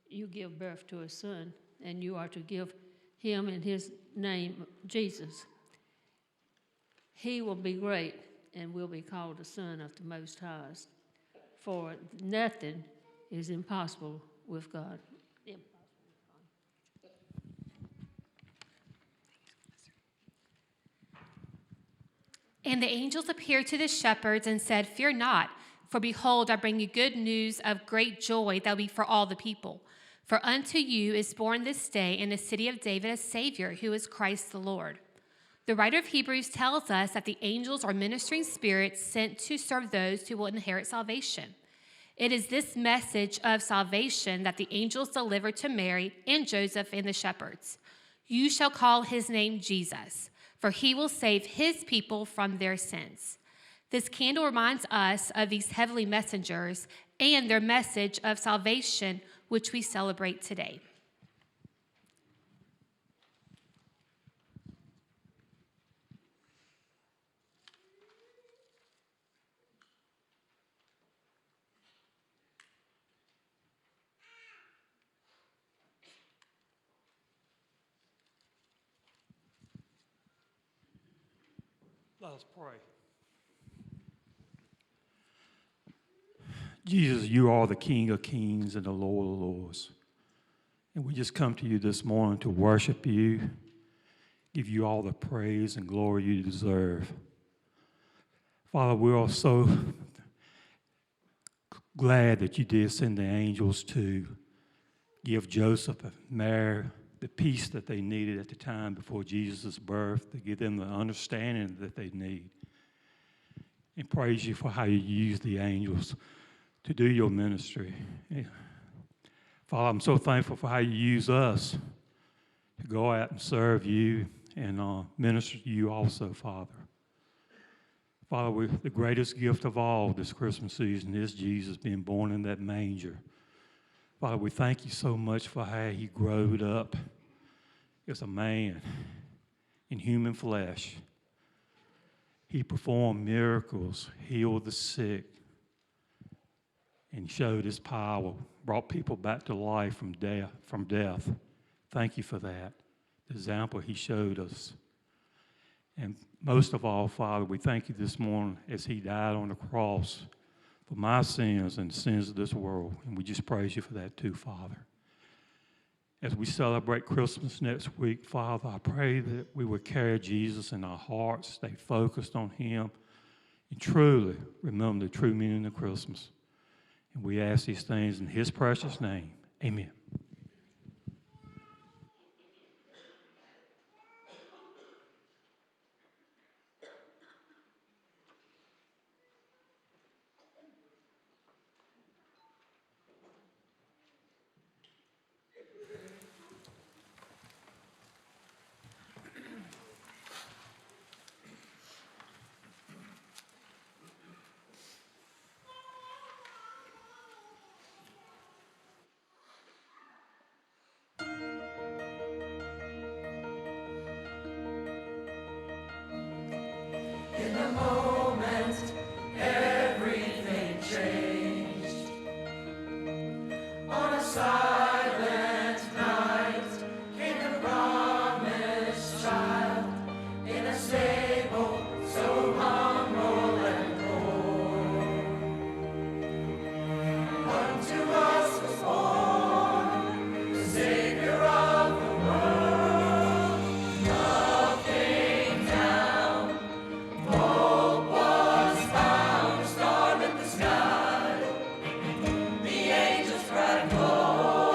you give birth to a son, and you are to give him in his name Jesus. He will be great and will be called the Son of the Most High, for nothing is impossible with God. And the angels appeared to the shepherds and said, "Fear not, for behold, I bring you good news of great joy that will be for all the people. For unto you is born this day in the city of David a Savior, who is Christ the Lord." The writer of Hebrews tells us that the angels are ministering spirits sent to serve those who will inherit salvation. It is this message of salvation that the angels delivered to Mary and Joseph and the shepherds. "You shall call his name Jesus, for he will save his people from their sins." This candle reminds us of these heavenly messengers and their message of salvation, which we celebrate today. Let us pray. Jesus, you are the King of kings and the Lord of lords. And we just come to you this morning to worship you, give you all the praise and glory you deserve. Father, we are so glad that you did send the angels to give Joseph and Mary the peace that they needed at the time before Jesus' birth, to give them the understanding that they need. And praise you for how you use the angels to do your ministry. Father, I'm so thankful for how you use us to go out and serve you and minister to you also, Father. Father, the greatest gift of all this Christmas season is Jesus being born in that manger. Father, we thank you so much for how he growed up as a man in human flesh. He performed miracles, healed the sick, and showed his power, brought people back to life from death. Thank you for that, the example he showed us. And most of all, Father, we thank you this morning as he died on the cross for my sins and the sins of this world. And we just praise you for that too, Father. As we celebrate Christmas next week, Father, I pray that we would carry Jesus in our hearts, stay focused on him, and truly remember the true meaning of Christmas. And we ask these things in his precious name. Amen. In the moment, everything changed. On a silent night came the promised child in a stable so humble and poor. Unto us was born the Savior of the world. Love came down. Hope was found, a star lit the sky. The angels cried, "Glory."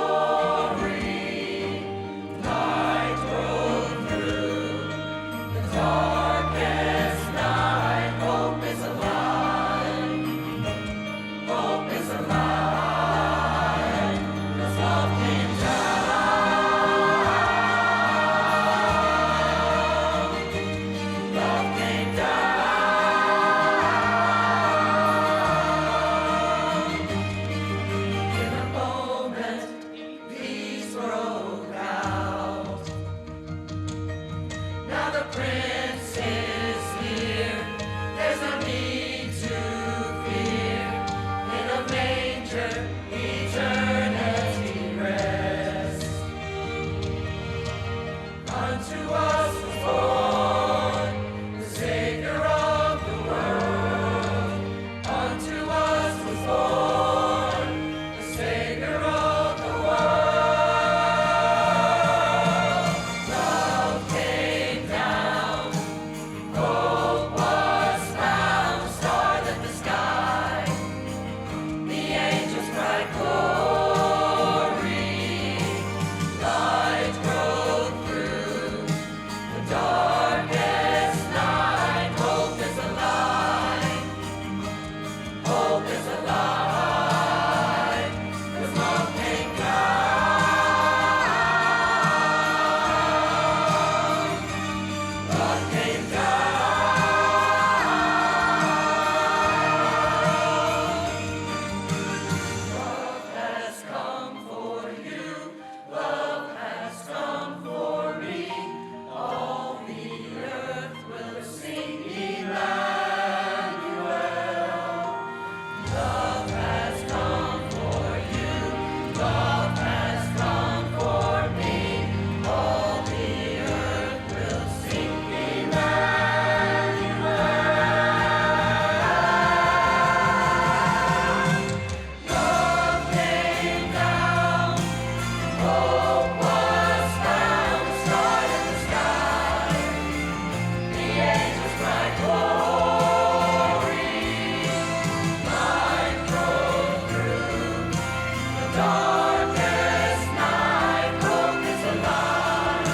darkest night, hope is alive.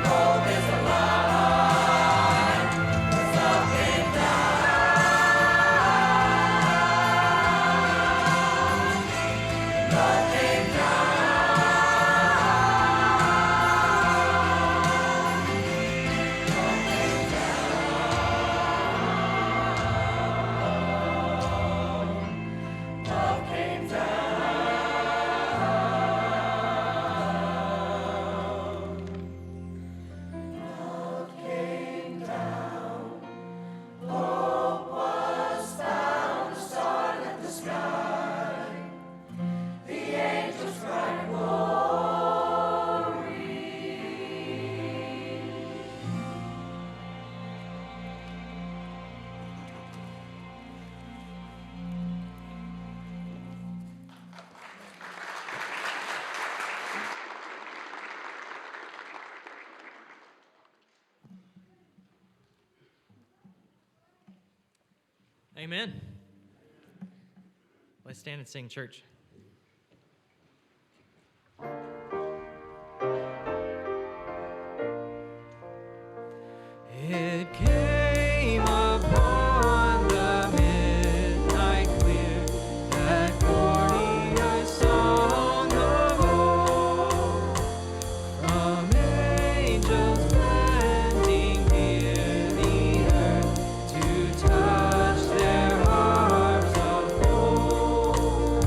Hope is alive. Love came down. Love came down. Love came down. Hope was found, the star lit the sky. The angels cried glory. Amen. Let's stand and sing, church. It came upon the midnight clear, that glorious song of old, from angels bending near the earth to touch their harps of gold.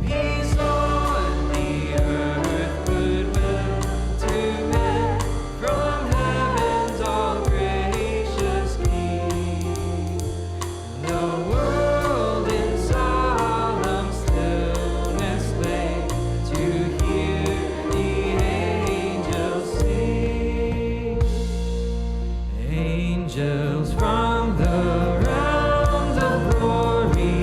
Peace on the earth, goodwill to men, from heaven's all gracious King. The world in solemn stillness lay to hear the angels sing. Angels from the realms of glory,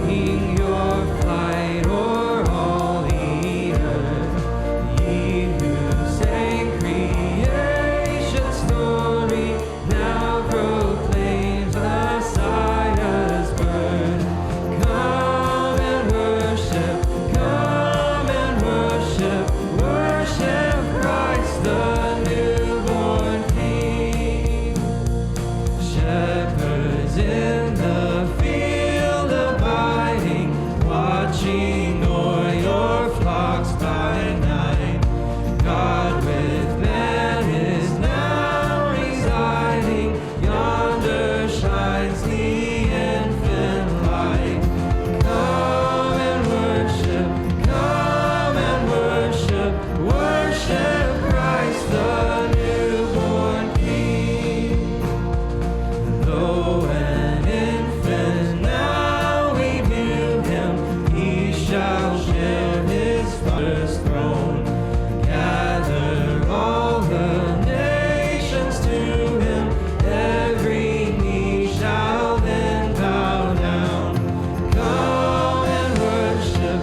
wing your flight o'er all the earth. Ye who sang creation's story, now proclaims Messiah's birth. Come and worship, worship Christ the newborn King. Shepherds in the field abiding, watching o'er your flocks by night. God with man is now residing, yonder shines the infant light. Come and worship Christ the newborn King. Though an infant now we view him, he shall share his Father's throne. Gather all the nations to him, every knee shall then bow down. Come and worship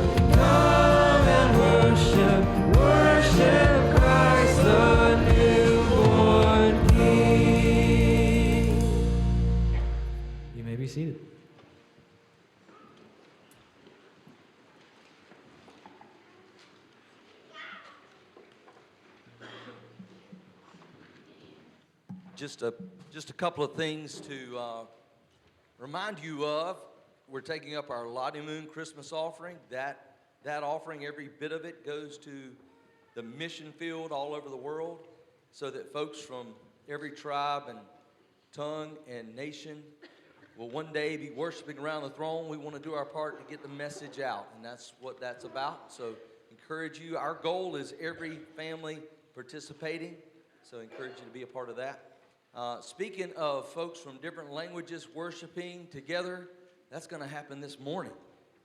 Christ the newborn King. You may be seated. Just a couple of things to remind you of. We're taking up our Lottie Moon Christmas offering. That offering, every bit of it, goes to the mission field all over the world, so that folks from every tribe and tongue and nation will one day be worshiping around the throne. We want to do our part to get the message out, and that's what that's about. So encourage you. Our goal is every family participating, so encourage you to be a part of that. Speaking of folks from different languages worshiping together, that's going to happen this morning.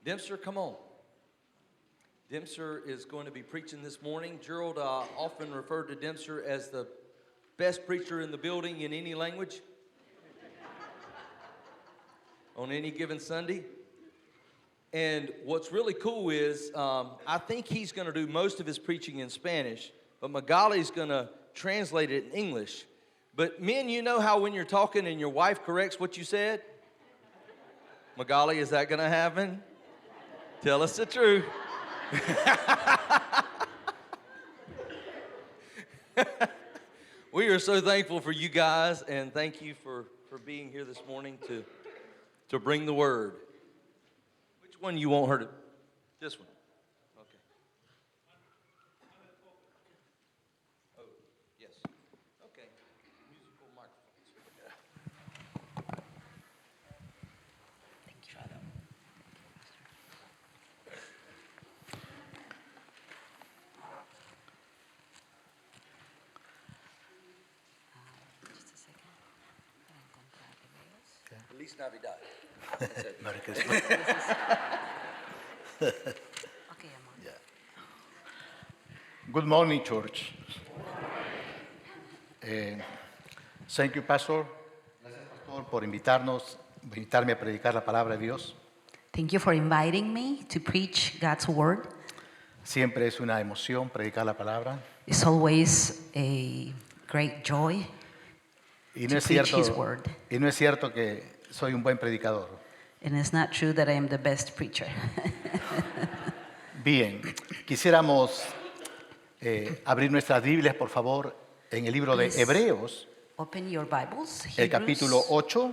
Dempster, come on. Dempster is going to be preaching this morning. Gerald often referred to Dempster as the best preacher in the building in any language on any given Sunday. And what's really cool is I think he's going to do most of his preaching in Spanish, but Magali's going to translate it in English. But men, you know how when you're talking and your wife corrects what you said? Magali, is that going to happen? Tell us the truth. We are so thankful for you guys, and thank you for being here this morning to bring the word. Which one you want her to? This one. Okay. Oh, yes. Okay. Musical microphones. Feliz Navidad. Merry Christmas. Yeah. Good morning, church. Thank you, Pastor. Gracias, Pastor, por invitarme a predicar la palabra de Dios. Thank you for inviting me to preach God's word. Siempre es una emoción predicar la palabra. It's always a great joy. Y To preach His word. y no es cierto que soy un buen predicador. And it's not true that I am the best preacher. Bien, quisiéramos abrir nuestras Biblias, por favor, en el libro de Please. Hebreos, Open your Bibles. el capítulo 8,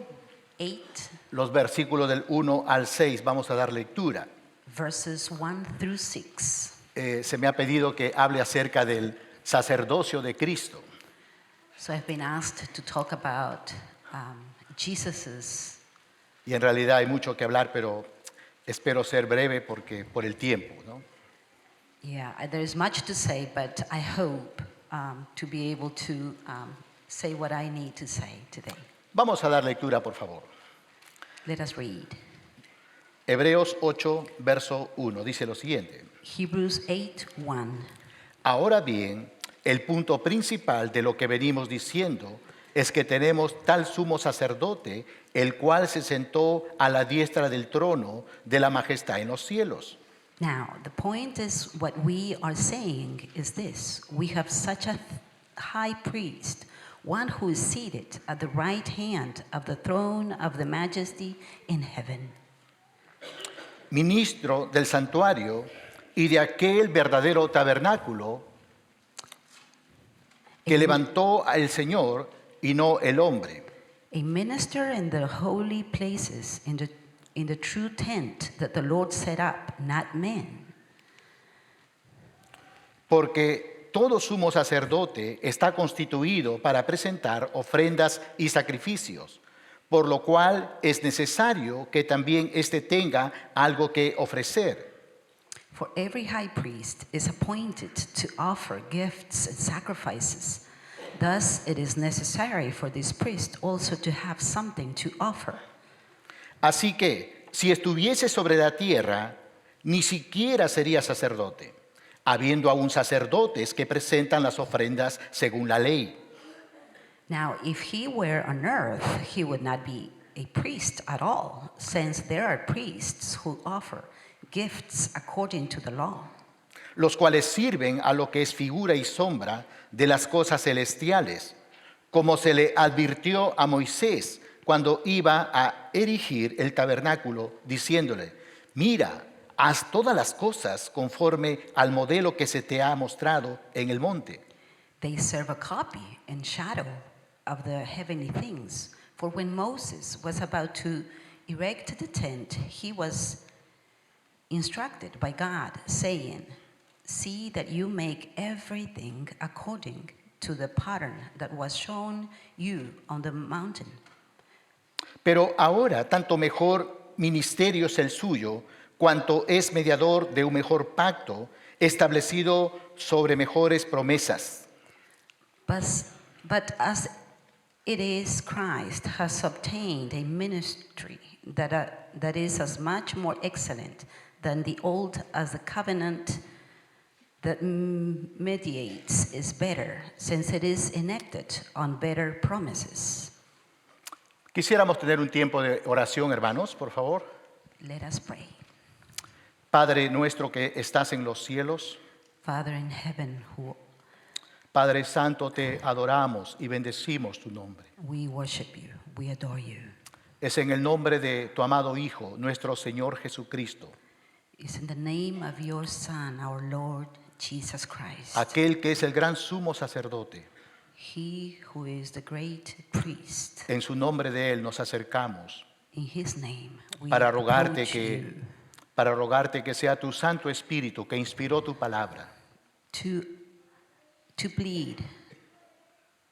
8, los versículos del 1 al 6. Vamos a dar lectura. verses 1 through 6. Se me ha pedido que hable acerca del sacerdocio de Cristo. So I've been asked to talk about Jesus's. Y en realidad hay mucho que hablar, pero espero ser breve porque por el tiempo, ¿no? Yeah, there is much to say, but I hope to be able to say what I need to say today. Vamos a dar lectura, por favor. Let us read. Hebreos 8, verso 1, dice lo siguiente. Hebrews 8:1. Ahora bien, el punto principal de lo que venimos diciendo es que tenemos tal sumo sacerdote, el cual se sentó a la diestra del trono de la majestad en los cielos. Now, the point is what we are saying is this. We have such a high priest, one who is seated at the right hand of the throne of the majesty in heaven. Ministro del santuario y de aquel verdadero tabernáculo que levantó el Señor y no el hombre. A minister in the holy places, in the true tent that the Lord set up, not men. Porque todo sumo sacerdote está constituido para presentar ofrendas y sacrificios, por lo cual es necesario que también éste tenga algo que ofrecer. For every high priest is appointed to offer gifts and sacrifices. Thus, it is necessary for this priest also to have something to offer. Así que, si estuviese sobre la tierra, ni siquiera sería sacerdote, habiendo aún sacerdotes que presentan las ofrendas según la ley. Now, if he were on earth, he would not be a priest at all, since there are priests who offer gifts according to the law, Los cuales sirven a lo que es figura y sombra de las cosas celestiales, como se le advirtió a Moisés cuando iba a erigir el tabernáculo, diciéndole, mira, haz todas las cosas conforme al modelo que se te ha mostrado en el monte. They serve a copy and shadow of the heavenly things. For when Moses was about to erect the tent, he was instructed by God, saying, see that you make everything according to the pattern that was shown you on the mountain. Pero ahora tanto mejor ministerio es el suyo, cuanto es mediador de un mejor pacto, establecido sobre mejores promesas. But as it is, Christ has obtained a ministry that is as much more excellent than the old as the covenant that mediates is better, since it is enacted on better promises. Quisiéramos tener un tiempo de oración, hermanos, por favor. Let us pray. Padre nuestro que estás en los cielos, Father in heaven, who Padre Santo, te adoramos y bendecimos tu nombre. we worship you, we adore you. Es en el nombre de tu amado Hijo, nuestro Señor Jesucristo, is in the name of your Son, our Lord Jesus Christ, aquel que es el gran sumo sacerdote. he who is the great priest. En su nombre de Él nos acercamos In his name, we para rogarte approach you para rogarte que sea tu Santo Espíritu que inspiró tu palabra, to plead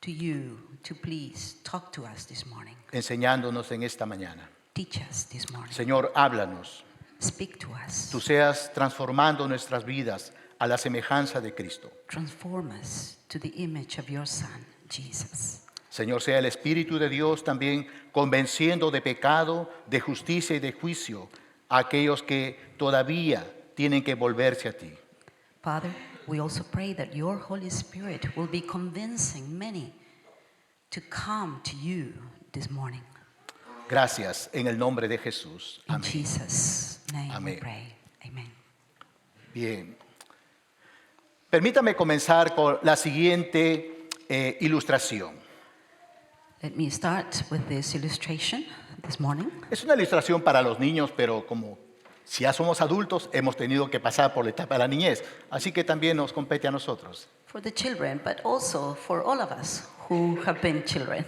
to you to please talk to us this morning. enseñándonos en esta mañana. Teach us this morning. Señor, háblanos. Speak to us. Tú seas transformando nuestras vidas a la semejanza de Cristo. Transform us to the image of your Son, Jesus. Señor, sea el Espíritu de Dios también convenciendo de pecado, de justicia y de juicio a aquellos que todavía tienen que volverse a ti. Father, we also pray that your Holy Spirit will be convincing many to come to you this morning. Gracias en el nombre de Jesús. In Amén. Jesus' name Amén. we pray. Amen. Bien. Permítame comenzar con la siguiente ilustración. Let me start with this illustration this morning. Es una ilustración para los niños, pero como si ya somos adultos, hemos tenido que pasar por la etapa de la niñez. Así que también nos compete a nosotros. For the children, but also for all of us who have been children.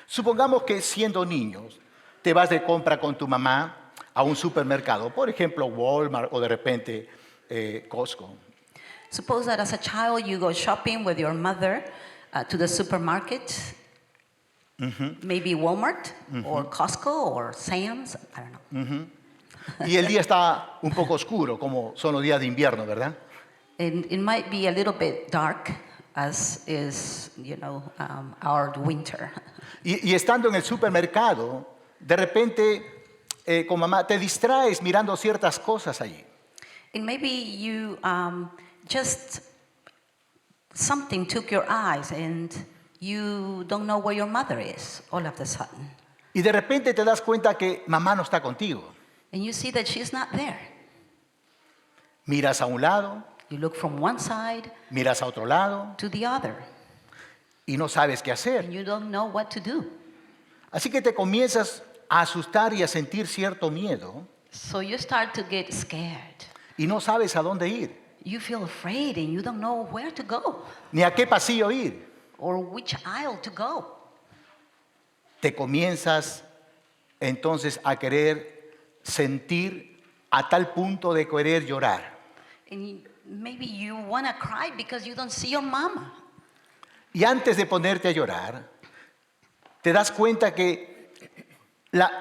Supongamos que siendo niños, te vas de compra con tu mamá a un supermercado, por ejemplo Walmart o de repente Costco. Suppose that as a child you go shopping with your mother to the supermarket, maybe Walmart or Costco or Sam's, I don't know. Y el día está un poco oscuro, como son los días de invierno, ¿verdad? And it might be a little bit dark, as is, our winter. Y estando en el supermercado, de repente con mamá te distraes mirando ciertas cosas allí. And maybe you just something took your eyes and you don't know where your mother is all of a sudden. Y de repente te das cuenta que mamá no está contigo. And you see that she's not there. Miras a un lado, You look from one side miras a otro lado to the other y no sabes qué hacer. and you don't know what to do. Así que te comienzas a asustar y a sentir cierto miedo So you start to get scared. y no sabes a dónde ir, You feel afraid and you don't know where to go ni a qué pasillo ir. or which aisle to go. Te comienzas entonces a querer sentir a tal punto de querer llorar. And maybe you want to cry because you don't see your mama. Y antes de ponerte a llorar, te das cuenta que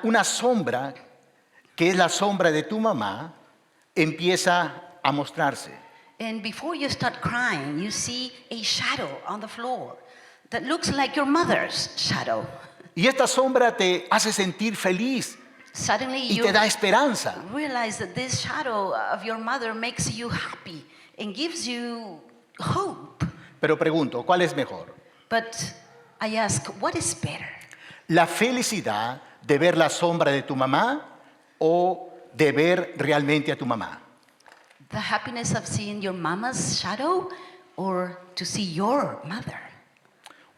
una sombra, que es la sombra de tu mamá, empieza a mostrarse. And before you start crying, you see a shadow on the floor that looks like your mother's shadow. Y esta sombra te hace sentir feliz Suddenly y you te da esperanza. realize that this shadow of your mother makes you happy and gives you hope. Pero pregunto, ¿cuál es mejor? But I ask, what is better? ¿La felicidad de ver la sombra de tu mamá o de ver realmente a tu mamá? The happiness of seeing your mama's shadow or to see your mother?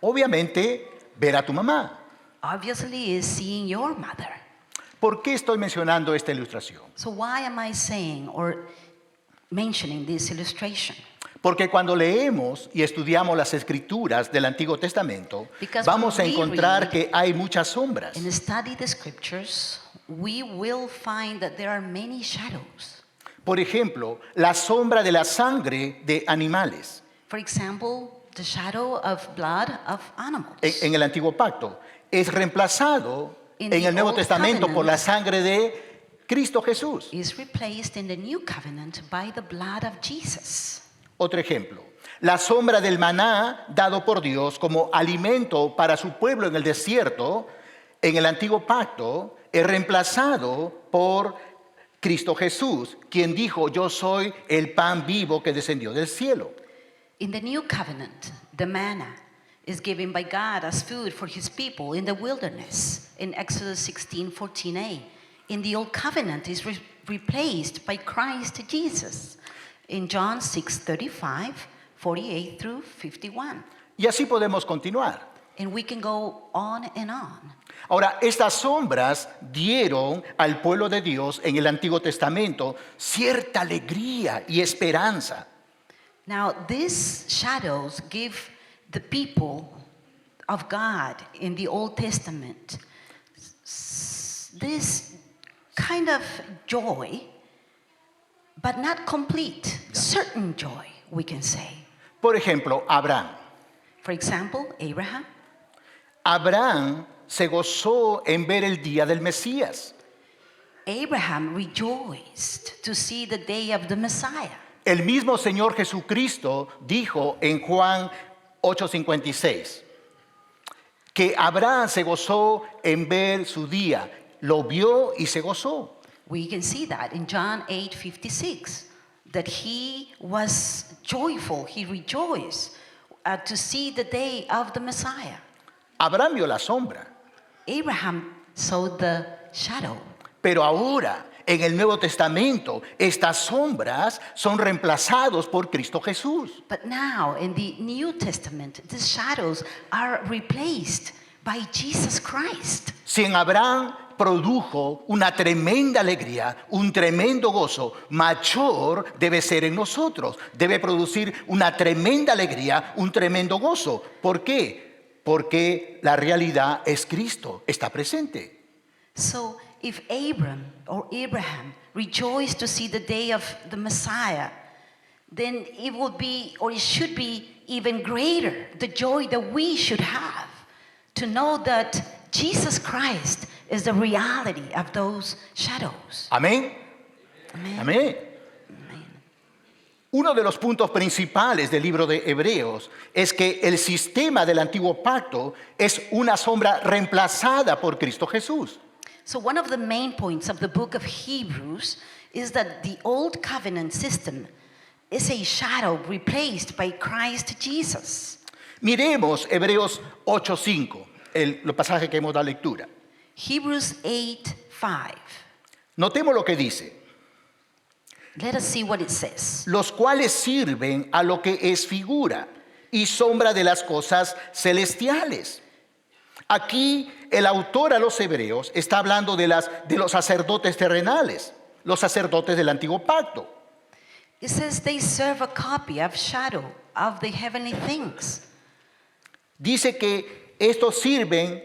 Obviamente, ver a tu mamá. Obviously is seeing your mother. ¿Por qué estoy mencionando esta ilustración? So why am I saying or mentioning this illustration? Porque cuando leemos y estudiamos las escrituras del Antiguo Testamento, Because vamos a when we encontrar read que hay muchas sombras. And study the scriptures, we will find that there are many shadows. Por ejemplo, la sombra de la sangre de animales For example, the shadow of blood of animals. en el Antiguo Pacto es reemplazado In en the el Nuevo Old Testamento por la Covenant. sangre de Cristo Jesús. Is replaced in the new covenant by the blood of Jesus. Otro ejemplo, la sombra del maná dado por Dios como alimento para su pueblo en el desierto, en el Antiguo Pacto, es reemplazado por Cristo Jesús, quien dijo, yo soy el pan vivo que descendió del cielo. In the new covenant, the manna is given by God as food for his people in the wilderness in Exodus 16:14a. In the old covenant is replaced by Christ Jesus in John 6:35, 48 through 51. Y así podemos continuar. And we can go on and on. Ahora, estas sombras dieron al pueblo de Dios en el Antiguo Testamento cierta alegría y esperanza. Now, these shadows give the people of God in the Old Testament this kind of joy, but not complete, certain joy, we can say. Por ejemplo, Abraham. For example, Abraham. Abraham se gozó en ver el día del Mesías. Abraham rejoiced to see the day of the Messiah. El mismo Señor Jesucristo dijo en Juan 8:56 que Abraham se gozó en ver su día, lo vio y se gozó. We can see that in John 8:56, that he was joyful, he rejoiced to see the day of the Messiah. Abraham vio la sombra, Abraham saw the shadow. pero ahora en el Nuevo Testamento estas sombras son reemplazados por Cristo Jesús. But now in the New Testament, the shadows are replaced by Jesus Christ. Si en Abraham produjo una tremenda alegría, un tremendo gozo, mayor debe ser en nosotros. Debe producir una tremenda alegría, un tremendo gozo. ¿Por qué? Porque la realidad es Cristo, está presente. So if Abraham rejoiced to see the day of the Messiah, then it would be, or it should be even greater, the joy that we should have to know that Jesus Christ is the reality of those shadows. Amén. Amen. Amén. Uno de los puntos principales del libro de Hebreos es que el sistema del antiguo pacto es una sombra reemplazada por Cristo Jesús. So one of the main points of the book of Hebrews is that the old covenant system is a shadow replaced by Christ Jesus. Miremos Hebreos 8:5, el pasaje que hemos dado lectura. Hebrews 8:5. Notemos lo que dice. Let us see what it says. Los cuales sirven a lo que es figura y sombra de las cosas celestiales. Aquí el autor a los hebreos está hablando de los sacerdotes terrenales, los sacerdotes del antiguo pacto. It says they serve a copy of shadow of the heavenly things. Dice que estos sirven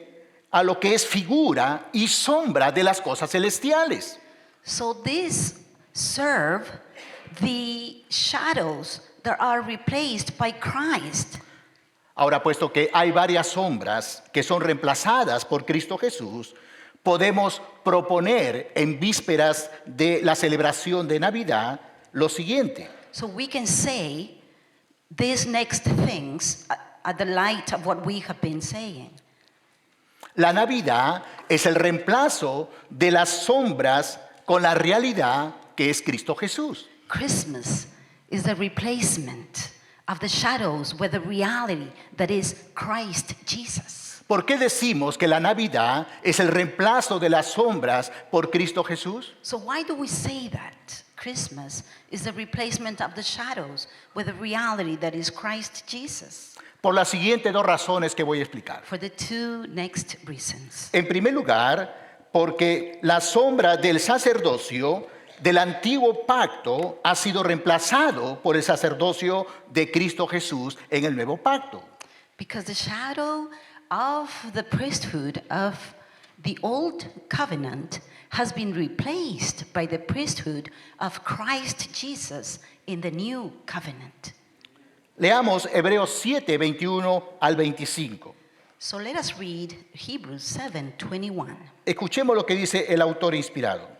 a lo que es figura y sombra de las cosas celestiales. So these serve the shadows that are replaced by Christ. Ahora, puesto que hay varias sombras que son reemplazadas por Cristo Jesús, podemos proponer en vísperas de la celebración de Navidad lo siguiente. So we can say these next things at the light of what we have been saying. La Navidad es el reemplazo de las sombras con la realidad que es Cristo Jesús. Christmas is the replacement of the shadows with the reality that is Christ Jesus. ¿Por qué decimos que la Navidad es el reemplazo de las sombras por Cristo Jesús? So why do we say that? Christmas is the replacement of the shadows with the reality that is Christ Jesus. Por las siguientes dos razones que voy a explicar. For the two next reasons. En primer lugar, porque la sombra del sacerdocio del antiguo pacto ha sido reemplazado por el sacerdocio de Cristo Jesús en el nuevo pacto. Because the shadow of the priesthood of the old covenant has been replaced by the priesthood of Christ Jesus in the new covenant. Leamos Hebreos 7, 21 al 25. So let us read Hebrews 7:21. Escuchemos lo que dice el autor inspirado.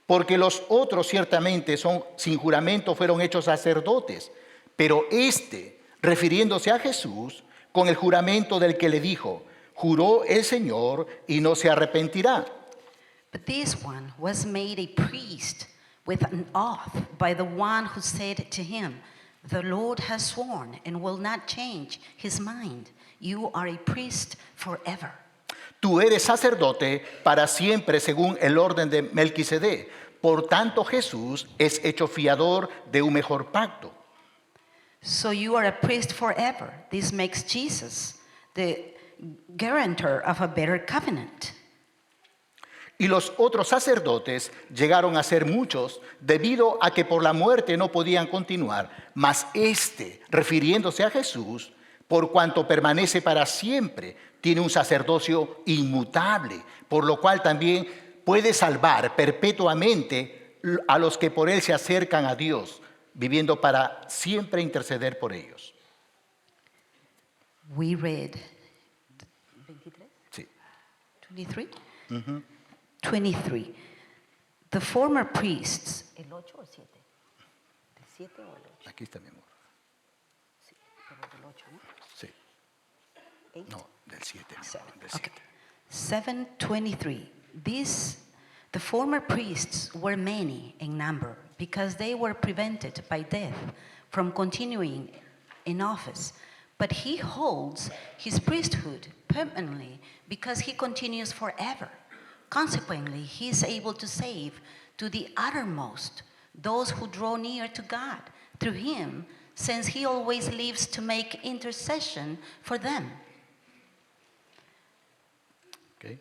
Porque los otros ciertamente sin juramento fueron hechos sacerdotes, pero este, refiriéndose a Jesús, con el juramento del que le dijo, juró el Señor y no se arrepentirá. But this one was made a priest with an oath by the one who said to him, the Lord has sworn and will not change his mind. You are a priest forever. Tú eres sacerdote para siempre según el orden de Melquisedec. Por tanto, Jesús es hecho fiador de un mejor pacto. So you are a priest forever. This makes Jesus the guarantor of a better covenant. Y los otros sacerdotes llegaron a ser muchos debido a que por la muerte no podían continuar, mas este, refiriéndose a Jesús, por cuanto permanece para siempre, tiene un sacerdocio inmutable, por lo cual también puede salvar perpetuamente a los que por él se acercan a Dios, viviendo para siempre interceder por ellos. We read 23? Sí. 23? 23. The former priests. ¿El 8 o 7? ¿El 7 o el 8? Aquí está mi amor. Sí, pero del 8, ¿no? Sí. 8? No, del 7, mi amor, 7. del Okay. 7. 7:23. The former priests were many in number because they were prevented by death from continuing in office. But he holds his priesthood permanently because he continues forever. Consequently, he is able to save to the uttermost those who draw near to God through him, since he always lives to make intercession for them. Okay.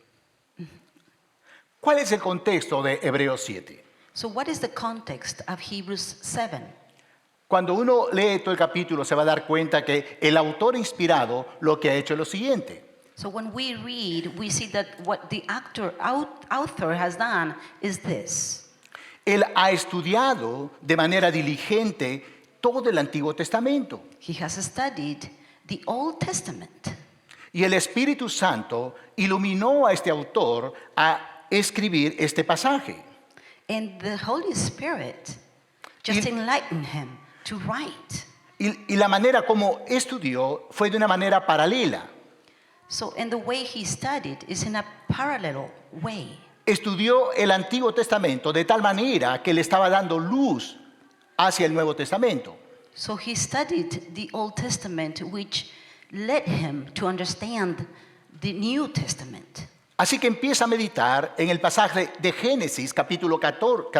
¿Cuál es el contexto de Hebreos 7? So, what is the context of Hebrews 7? Cuando uno lee todo el capítulo se va a dar cuenta que el autor inspirado lo que ha hecho es lo siguiente. So, when we read, we see that what the author has done is this. Él ha estudiado de manera diligente todo el Antiguo Testamento. He has studied the Old Testament. Y el Espíritu Santo iluminó a este autor a escribir este pasaje. And the Holy Spirit just enlightened him to write. Y la manera como estudió fue de una manera paralela. So, and the way he studied is in a parallel way. Estudió el Antiguo Testamento de tal manera que le estaba dando luz hacia el Nuevo Testamento. So, he studied the Old Testament, which led him to understand the New Testament. Así que empieza a meditar en el pasaje de Génesis, capítulo 14,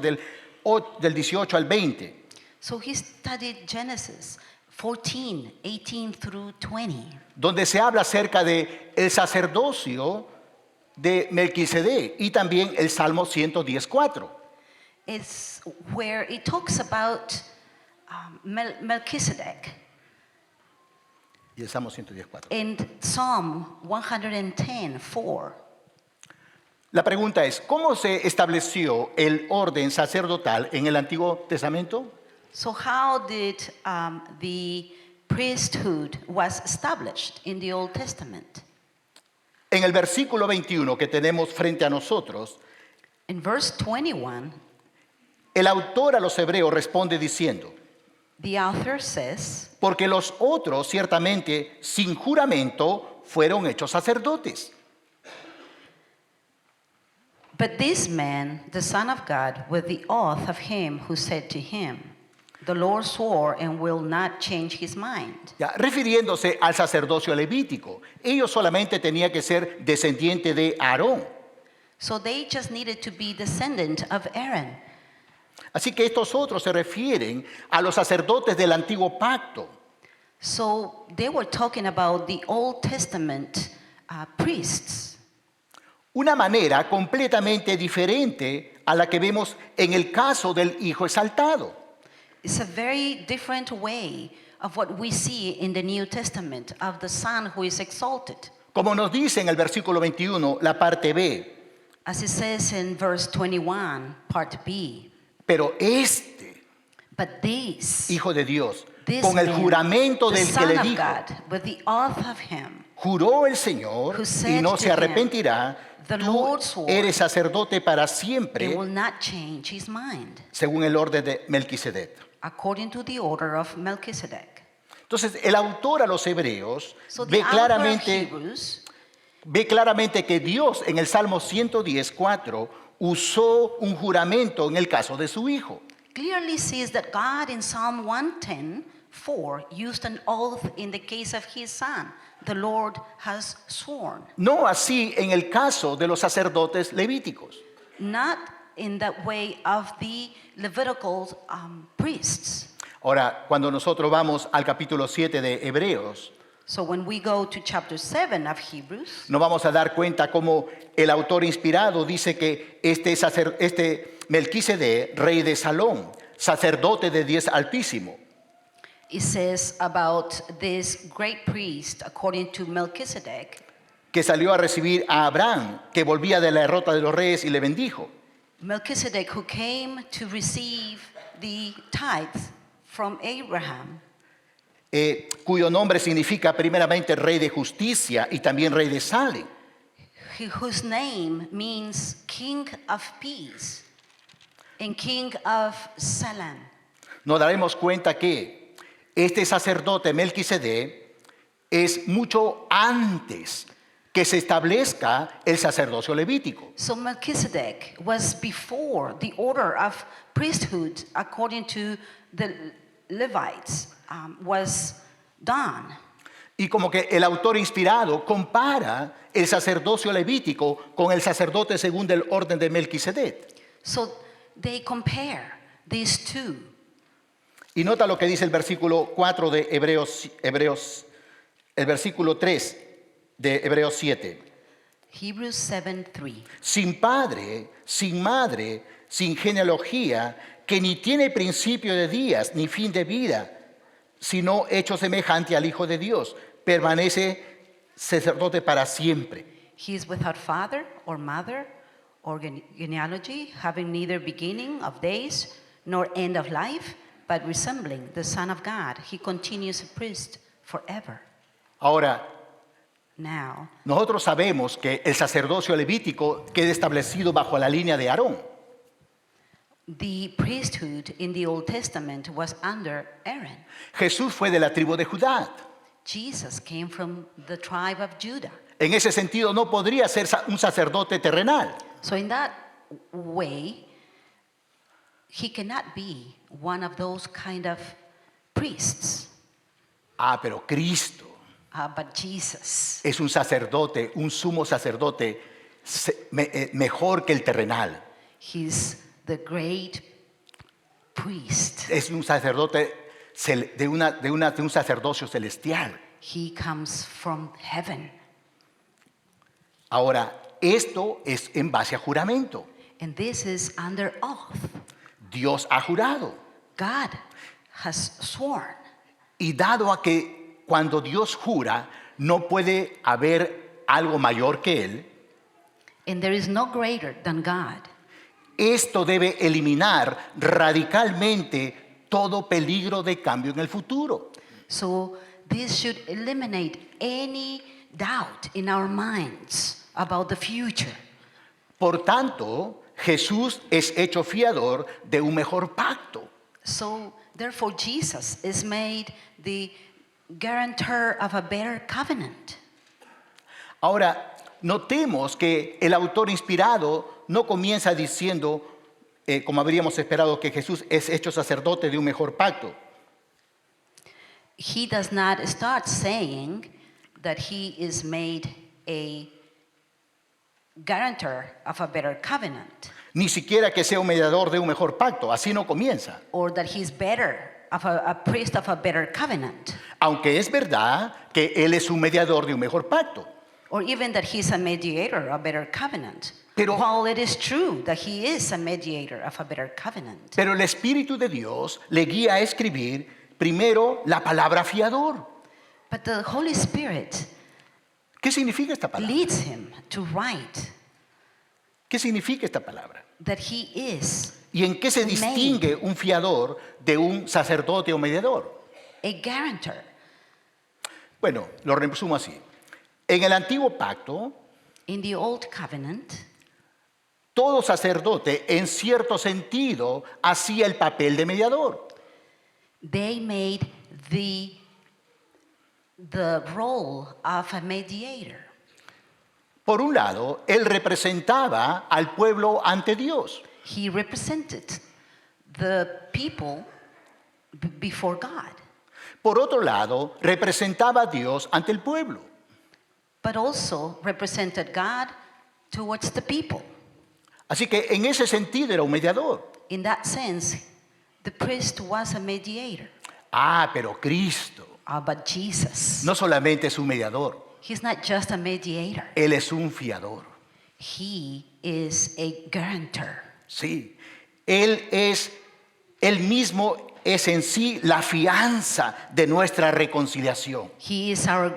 del 18 al 20. So, he studied Genesis 14, 18 through 20. Donde se habla acerca de el sacerdocio de Melquisedec y también el Salmo 110:4. It's where it talks about Melchizedek Y el Salmo 110:4. and Psalm 110:4. La pregunta es, ¿cómo se estableció el orden sacerdotal en el Antiguo Testamento? So how did the priesthood was established in the Old Testament? En el versículo 21 que tenemos frente a nosotros, In verse 21, el autor a los hebreos responde diciendo, the author says, porque los otros ciertamente sin juramento fueron hechos sacerdotes. but this man, the Son of God, with the oath of him who said to him, the Lord swore and will not change his mind. Ya, refiriéndose al sacerdocio levítico, ellos solamente tenían que ser descendiente de Aarón. So they just needed to be descendant of Aaron. Así que estos otros se refieren a los sacerdotes del antiguo pacto. So they were talking about the Old Testament priests. Una manera completamente diferente a la que vemos en el caso del Hijo exaltado. It's a very different way of what we see in the New Testament of the Son who is exalted. Como nos dice en el versículo 21, la parte B. As it says in verse 21, part B. Pero este But this, Hijo de Dios, this con el man, juramento the del que Son le of dijo, God, with the oath of him, juró el Señor who y said no to se him, arrepentirá, the tú Lord swore, eres sacerdote para it siempre, will not change his mind, según el orden de Melquisedec. according to the order of Melchizedek. Entonces, el autor a los hebreos So the ve author of claramente, Hebrews que Dios en el Salmo 110:4 usó un juramento en el caso de su Hijo. clearly sees that God in Psalm 110:4 used an oath in the case of his son. The Lord has sworn. No así en el caso de los sacerdotes levíticos. Not in that way of the Levitical priests. Ahora, cuando nosotros vamos al capítulo 7 de Hebreos, So when we go to chapter 7 of Hebrews, nos vamos a dar cuenta cómo el autor inspirado dice que este Melquisedec, rey de Salón, sacerdote de Dios Altísimo, it says about this great priest, according to Melchizedek, que salió a recibir a Abraham, que volvía de la derrota de los reyes y le bendijo. Melchizedek who came to receive the tithes from Abraham, Cuyo nombre significa primeramente rey de justicia y también rey de Salem. whose name means King of Peace and King of Salem. Nos daremos cuenta que este sacerdote Melquisedec es mucho antes que se establezca el sacerdocio levítico. So Melchizedek was before the order of priesthood according to the Levites was done. Y como que el autor inspirado compara el sacerdocio levítico con el sacerdote según el orden de Melquisedec. So they compare these two. Y nota lo que dice el versículo 4 de el versículo 3 de Hebreos 7. Hebrews 7:3. Sin padre, sin madre, sin genealogía, que ni tiene principio de días ni fin de vida, sino hecho semejante al Hijo de Dios, permanece sacerdote para siempre. He is without father or mother or genealogy, having neither beginning of days nor end of life, but resembling the Son of God. He continues a priest forever. Ahora, Now, nosotros sabemos que el sacerdocio levítico queda establecido bajo la línea de Aarón. the priesthood in the Old Testament was under Aaron. Jesús fue de la tribu de Judá. Jesus came from the tribe of Judah. En ese sentido, no podría ser un sacerdote terrenal. So, in that way, he cannot be one of those kind of priests. Pero Cristo But Jesus, es un sacerdote, un sumo sacerdote mejor que el terrenal. he's the great priest. Es un sacerdote de un sacerdocio celestial. He comes from heaven. Ahora, esto es en base a juramento. And this is under oath. Dios ha jurado. God has sworn. Y dado a que cuando Dios jura, no puede haber algo mayor que Él, And there is no greater than God. esto debe eliminar radicalmente todo peligro de cambio en el futuro. So this should eliminate any doubt in our minds about the future. Por tanto, Jesús es hecho fiador de un mejor pacto. So therefore Jesus is made the guarantor of a better covenant. Ahora, notemos que el autor inspirado no comienza diciendo, como habríamos esperado, que Jesús es hecho sacerdote de un mejor pacto. He does not start saying that he is made a guarantor of a better covenant, Ni siquiera que sea un mediador de un mejor pacto. Así no comienza. or that he's better of a priest of a better covenant, Aunque es verdad que Él es un mediador de un mejor pacto. or even that he's a mediator of a better covenant. Pero- While it is true that he is a mediator of a better covenant, Pero el Espíritu de Dios le guía a escribir primero la palabra fiador. but the Holy Spirit ¿Qué significa esta palabra? leads him to write ¿Qué significa esta palabra? that he is ¿Y en qué se distingue un fiador de un sacerdote o mediador? a guarantor. Bueno, lo resumo así. En el antiguo pacto, In the Old Covenant, todo sacerdote en cierto sentido hacía el papel de mediador. they made the role of a mediator. Por un lado, él representaba al pueblo ante Dios. He represented the people before God, Por otro lado, representaba a Dios ante el pueblo. but also represented God towards the people. Así que en ese sentido era un mediador. In that sense, The priest was a mediator, Ah, pero Cristo but Jesus, no solamente es un mediador, he's not just a mediator. Él es un fiador. He is a guarantor. Sí, Él mismo es en sí la fianza de nuestra reconciliación. He is our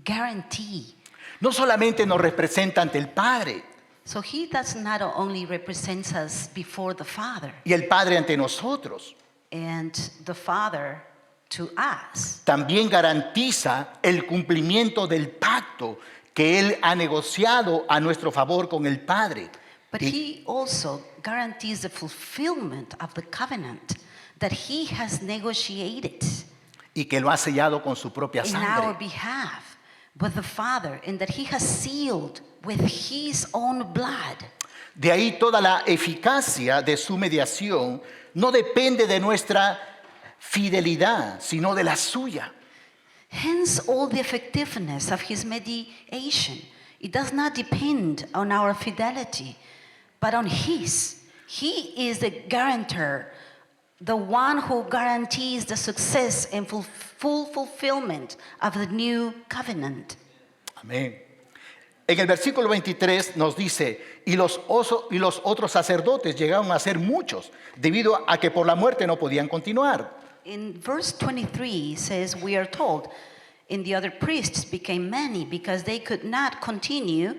guarantee. No solamente nos representa ante el Padre So he does not only represents us before the Father y el Padre ante nosotros, and the Father to us, también garantiza el cumplimiento del pacto que Él ha negociado a nuestro favor con el Padre. but he also guarantees the fulfillment of the covenant that he has negotiated Y que lo ha sellado con su propia in our sangre. behalf with the Father, and that he has sealed with his own blood. De ahí toda la eficacia de su mediación no depende de nuestra fidelidad, sino de la suya. Hence, all the effectiveness of his mediation, it does not depend on our fidelity, but on his. He is the guarantor, the one who guarantees the success and full fulfillment of the new covenant. Amén. En el versículo 23 nos dice, y los otros sacerdotes llegaron a ser muchos, debido a que por la muerte no podían continuar. In verse 23 says, we are told, and the other priests became many because they could not continue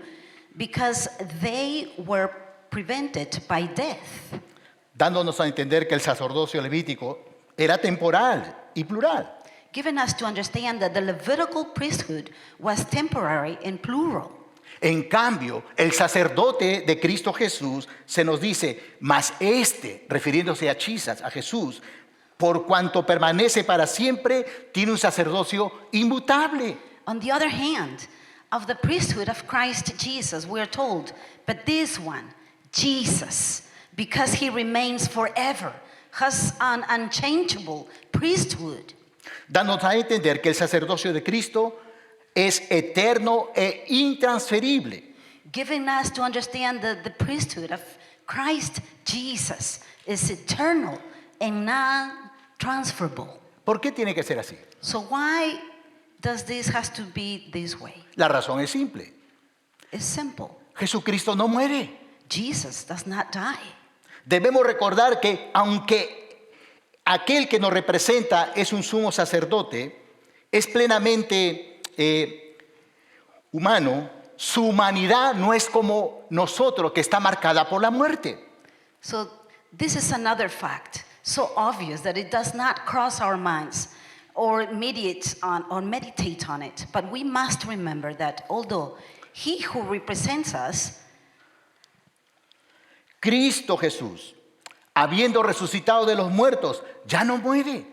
because they were prevented by death, Dándonos a entender que el sacerdocio levítico era temporal y plural. giving us to understand that the Levitical priesthood was temporary and plural. En cambio, el sacerdote de Cristo Jesús se nos dice, mas refiriéndose a Chisas, a Jesús, por cuanto permanece para siempre, tiene un sacerdocio inmutable. On the other hand, of the priesthood of Christ Jesus, we are told, but this one, Jesus, because he remains forever, has an unchangeable priesthood, Dándonos a entender que el sacerdocio de Cristo es eterno e intransferible. giving us to understand that the priesthood of Christ Jesus is eternal and non-transferable. ¿Por qué tiene que ser así? So why does this has to be this way? La razón es simple. It's simple. Jesucristo no muere. Jesus does not die. Debemos recordar que aunque aquel que nos representa es un sumo sacerdote, es plenamente humano, su humanidad no es como nosotros, que está marcada por la muerte. So this is another fact, so obvious that it does not cross our minds or meditate on it. But we must remember that although he who represents us, Cristo Jesús, habiendo resucitado de los muertos, ya no muere.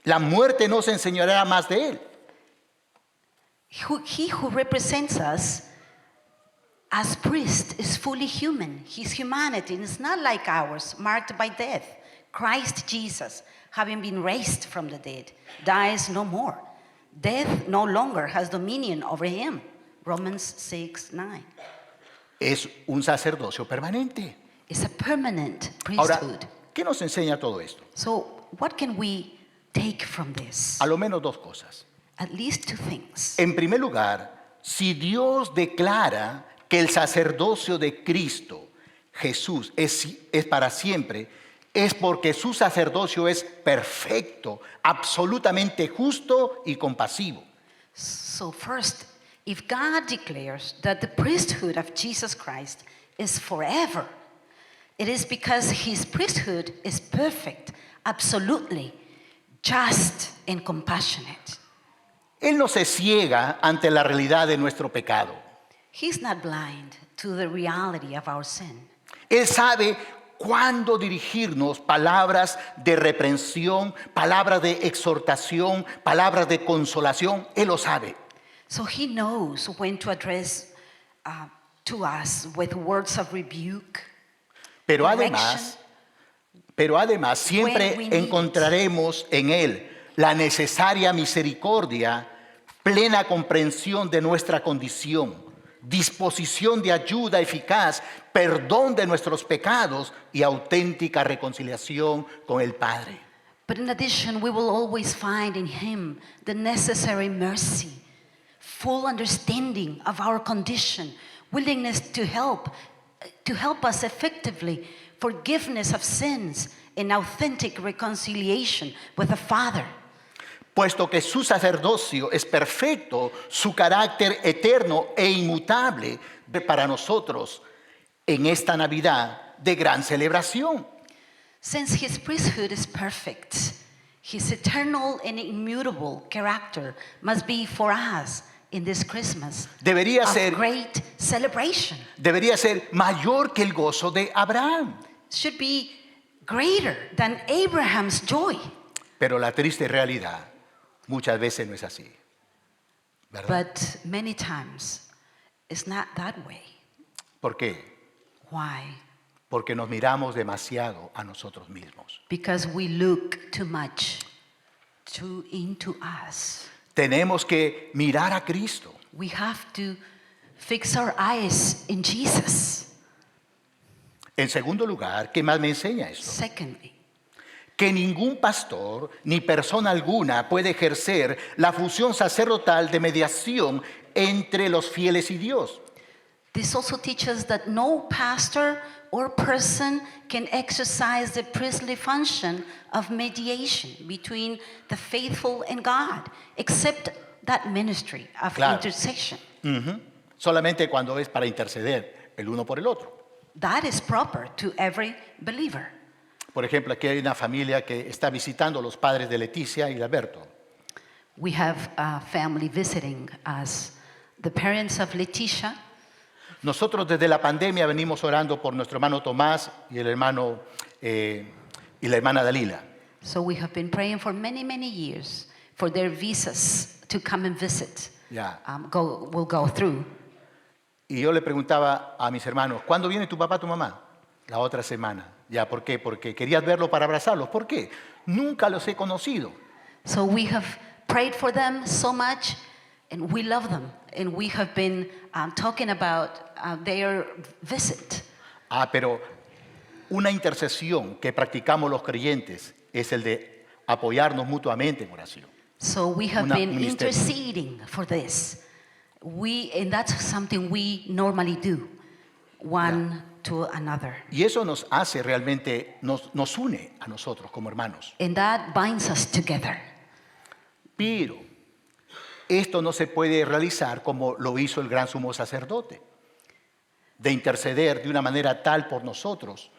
La muerte no se enseñoreará más de él. he who represents us as priest is fully human. His humanity is not like ours, marked by death. Christ Jesus, having been raised from the dead, dies no more. Death no longer has dominion over him. Romans 6:9. Es un sacerdocio permanente. It's a permanent Ahora, priesthood. ¿qué nos enseña todo esto? So, what can we take from this? A lo menos dos cosas. At least two things. En primer lugar, si Dios declara que el sacerdocio de Cristo, Jesús, es para siempre, es porque su sacerdocio es perfecto, absolutamente justo y compasivo. So, first, if God declares that the priesthood of Jesus Christ is forever, it is because his priesthood is perfect, absolutely just and compassionate. Él no se ciega ante la realidad de nuestro pecado. He's not blind to the reality of our sin. Él sabe cuándo dirigirnos palabras de reprensión, palabras de exhortación, palabras de consolación. Él lo sabe. So he knows when to address to us with words of rebuke. Pero correction, además siempre when we need encontraremos en Él la necesaria misericordia, plena comprensión de nuestra condición, disposición de ayuda eficaz, perdón de nuestros pecados y auténtica reconciliación con el Padre. But in addition, we will always find in Him the necessary mercy, full understanding of our condition, willingness to help us effectively, forgiveness of sins, and authentic reconciliation with the Father. Puesto que su sacerdocio es perfecto, su carácter eterno e inmutable para nosotros en esta Navidad de gran celebración. Since His priesthood is perfect, His eternal and immutable character must be for us in this Christmas Debería of ser, great celebration. debería ser mayor que el gozo de Abraham. Should be greater than Abraham's joy. Pero la triste realidad muchas veces no es así, ¿verdad? But many times it's not that way. ¿Por qué? Why? Porque nos miramos demasiado a nosotros mismos. Because we look too much into us. Tenemos que mirar a Cristo. We have to fix our eyes in Jesus. En segundo lugar, ¿qué más me enseña esto? Secondly, Que ningún pastor ni persona alguna puede ejercer la función sacerdotal de mediación entre los fieles y Dios. this also teaches that no pastor or person can exercise the priestly function of mediation between the faithful and God, except that ministry of Claro. intercession. Solamente cuando es para interceder el uno por el otro. That is proper to every believer. Por ejemplo, aquí hay una familia que está visitando a los padres de Leticia y de Alberto. We have a family visiting us, the parents of Leticia. Nosotros desde la pandemia venimos orando por nuestro hermano Tomás y el hermano y la hermana Dalila. So we have been praying for many, many years for their visas to come and visit. Ya. Will go through. Y yo le preguntaba a mis hermanos, ¿cuándo viene tu papá, tu mamá? La otra semana. Ya, ¿por qué? Porque querías verlos para abrazarlos. ¿Por qué? Nunca los he conocido. So we have prayed for them so much, and we love them. And we have been talking about their visit. Pero una intercesión que practicamos los creyentes es el de apoyarnos mutuamente en oración. So we have Un been ministerio. interceding for this. And that's something we normally do, one to another. Y eso nos hace realmente, nos une a nosotros como hermanos. And that binds us together. Pero esto no se puede realizar como lo hizo el gran sumo sacerdote, de interceder de una manera tal por nosotros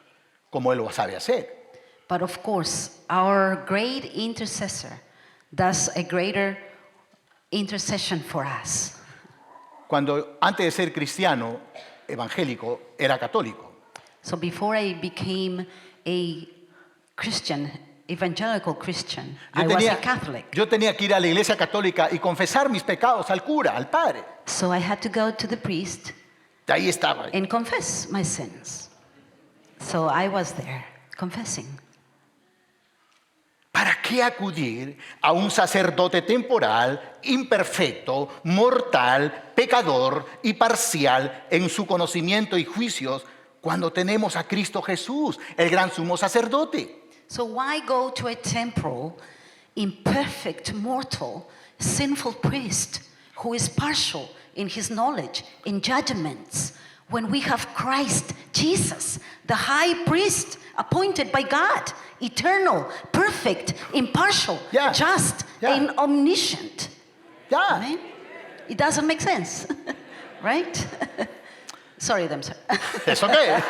como él lo sabe hacer. But of course, our great intercessor does a greater intercession for us. Cuando antes de ser cristiano evangélico era católico. So before I became a Christian, evangelical Christian, I was a Catholic. Yo tenía que ir a la iglesia católica y confesar mis pecados al cura, al padre. So I had to go to the priest De ahí estaba. and confess my sins. So I was there confessing. ¿Para qué acudir a un sacerdote temporal, imperfecto, mortal, pecador y parcial en su conocimiento y juicios cuando tenemos a Cristo Jesús, el gran sumo sacerdote? So why go to a temporal, imperfect, mortal, sinful priest who is partial in his knowledge, in judgments, when we have Christ Jesus, the high priest appointed by God, eternal, perfect, impartial, Yeah. just, Yeah. and omniscient? Ya. Right? It doesn't make sense, right? Sorry, them, sir. ¿Eso qué?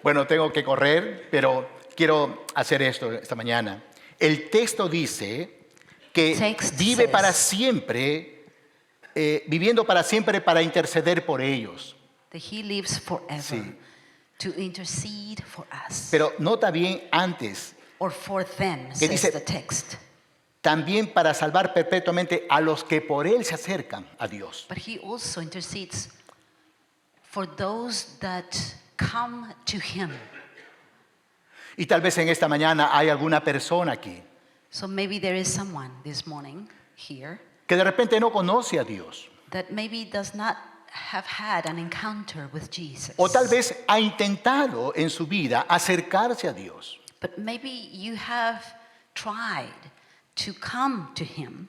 Bueno, tengo que correr, pero quiero hacer esto esta mañana. El texto dice que Text vive says- para siempre, viviendo para siempre para interceder por ellos. That he lives forever Sí. to intercede for us, Pero nota bien antes, or for them, que says dice- the text. también para salvar perpetuamente a los que por él se acercan a Dios. But he also intercedes for those that come to him. Y tal vez en esta mañana hay alguna persona aquí So maybe there is someone this morning here que de repente no conoce a Dios. that maybe does not have had an encounter with Jesus. O tal vez ha intentado en su vida acercarse a Dios. But maybe you have tried to come to him,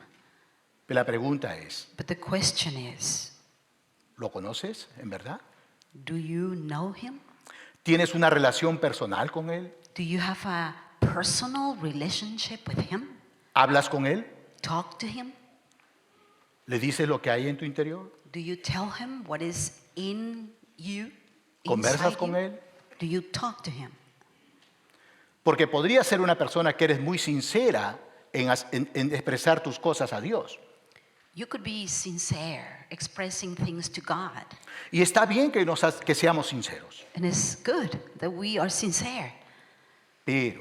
Pero la pregunta es, but the question is, ¿lo conoces en verdad? do you know him? ¿Tienes una relación personal con Él? Do you have a personal relationship with him? ¿Hablas con Él? Talk to him? ¿Le dices lo que hay en tu interior? Do you tell him what is in you? ¿Conversas inside con you? Él? Do you talk to him? Porque podría ser una persona que eres muy sincera en expresar tus cosas a Dios. You could be sincere, expressing things to God. Y está bien que seamos sinceros. And it's good that we are sincere. Pero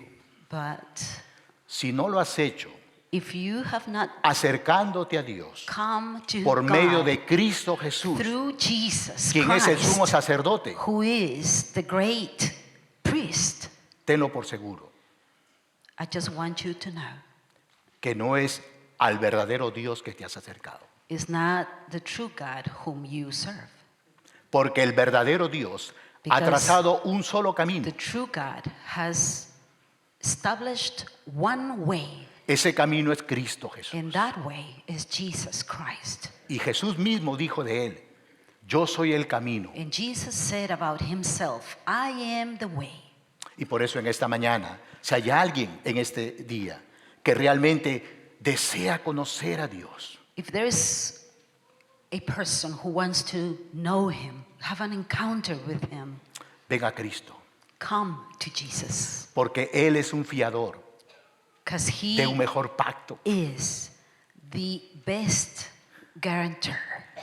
But si no lo has hecho, if you have not acercándote a Dios come to por medio God de Cristo Jesús, through Jesus quien es el sumo Christ, sacerdote, who is the great priest, tenlo por seguro, I just want you to know que no es al verdadero Dios que te has acercado. it's not the true God whom you serve. Porque el verdadero Dios ha Because trazado un solo camino. The true God has established one way, Ese camino es Cristo Jesús. and that way is Jesus Christ. Y Jesús mismo dijo de él, yo soy el camino. And Jesus said about himself, I am the way. Y por eso en esta mañana, si hay alguien en este día que realmente desea conocer a Dios, If there is a person who wants to know him, have an encounter with him, ven a Cristo. come to Jesus. Porque Él es un fiador Because he de un mejor pacto. is the best guarantor.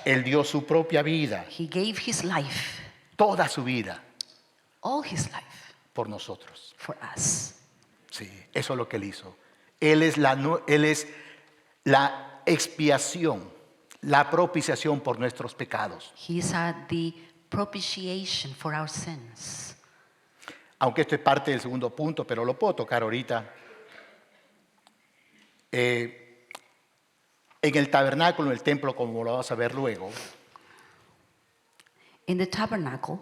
Él dio su propia vida, He gave his life, toda su vida, all his life, por nosotros. for us. Sí, eso es lo que Él hizo. Él es la expiación, la propiciación por nuestros pecados. He's at the propitiation for our sins. Aunque esto es parte del segundo punto, pero lo puedo tocar ahorita. En el tabernáculo, en el templo, como lo vamos a ver luego, In the tabernacle,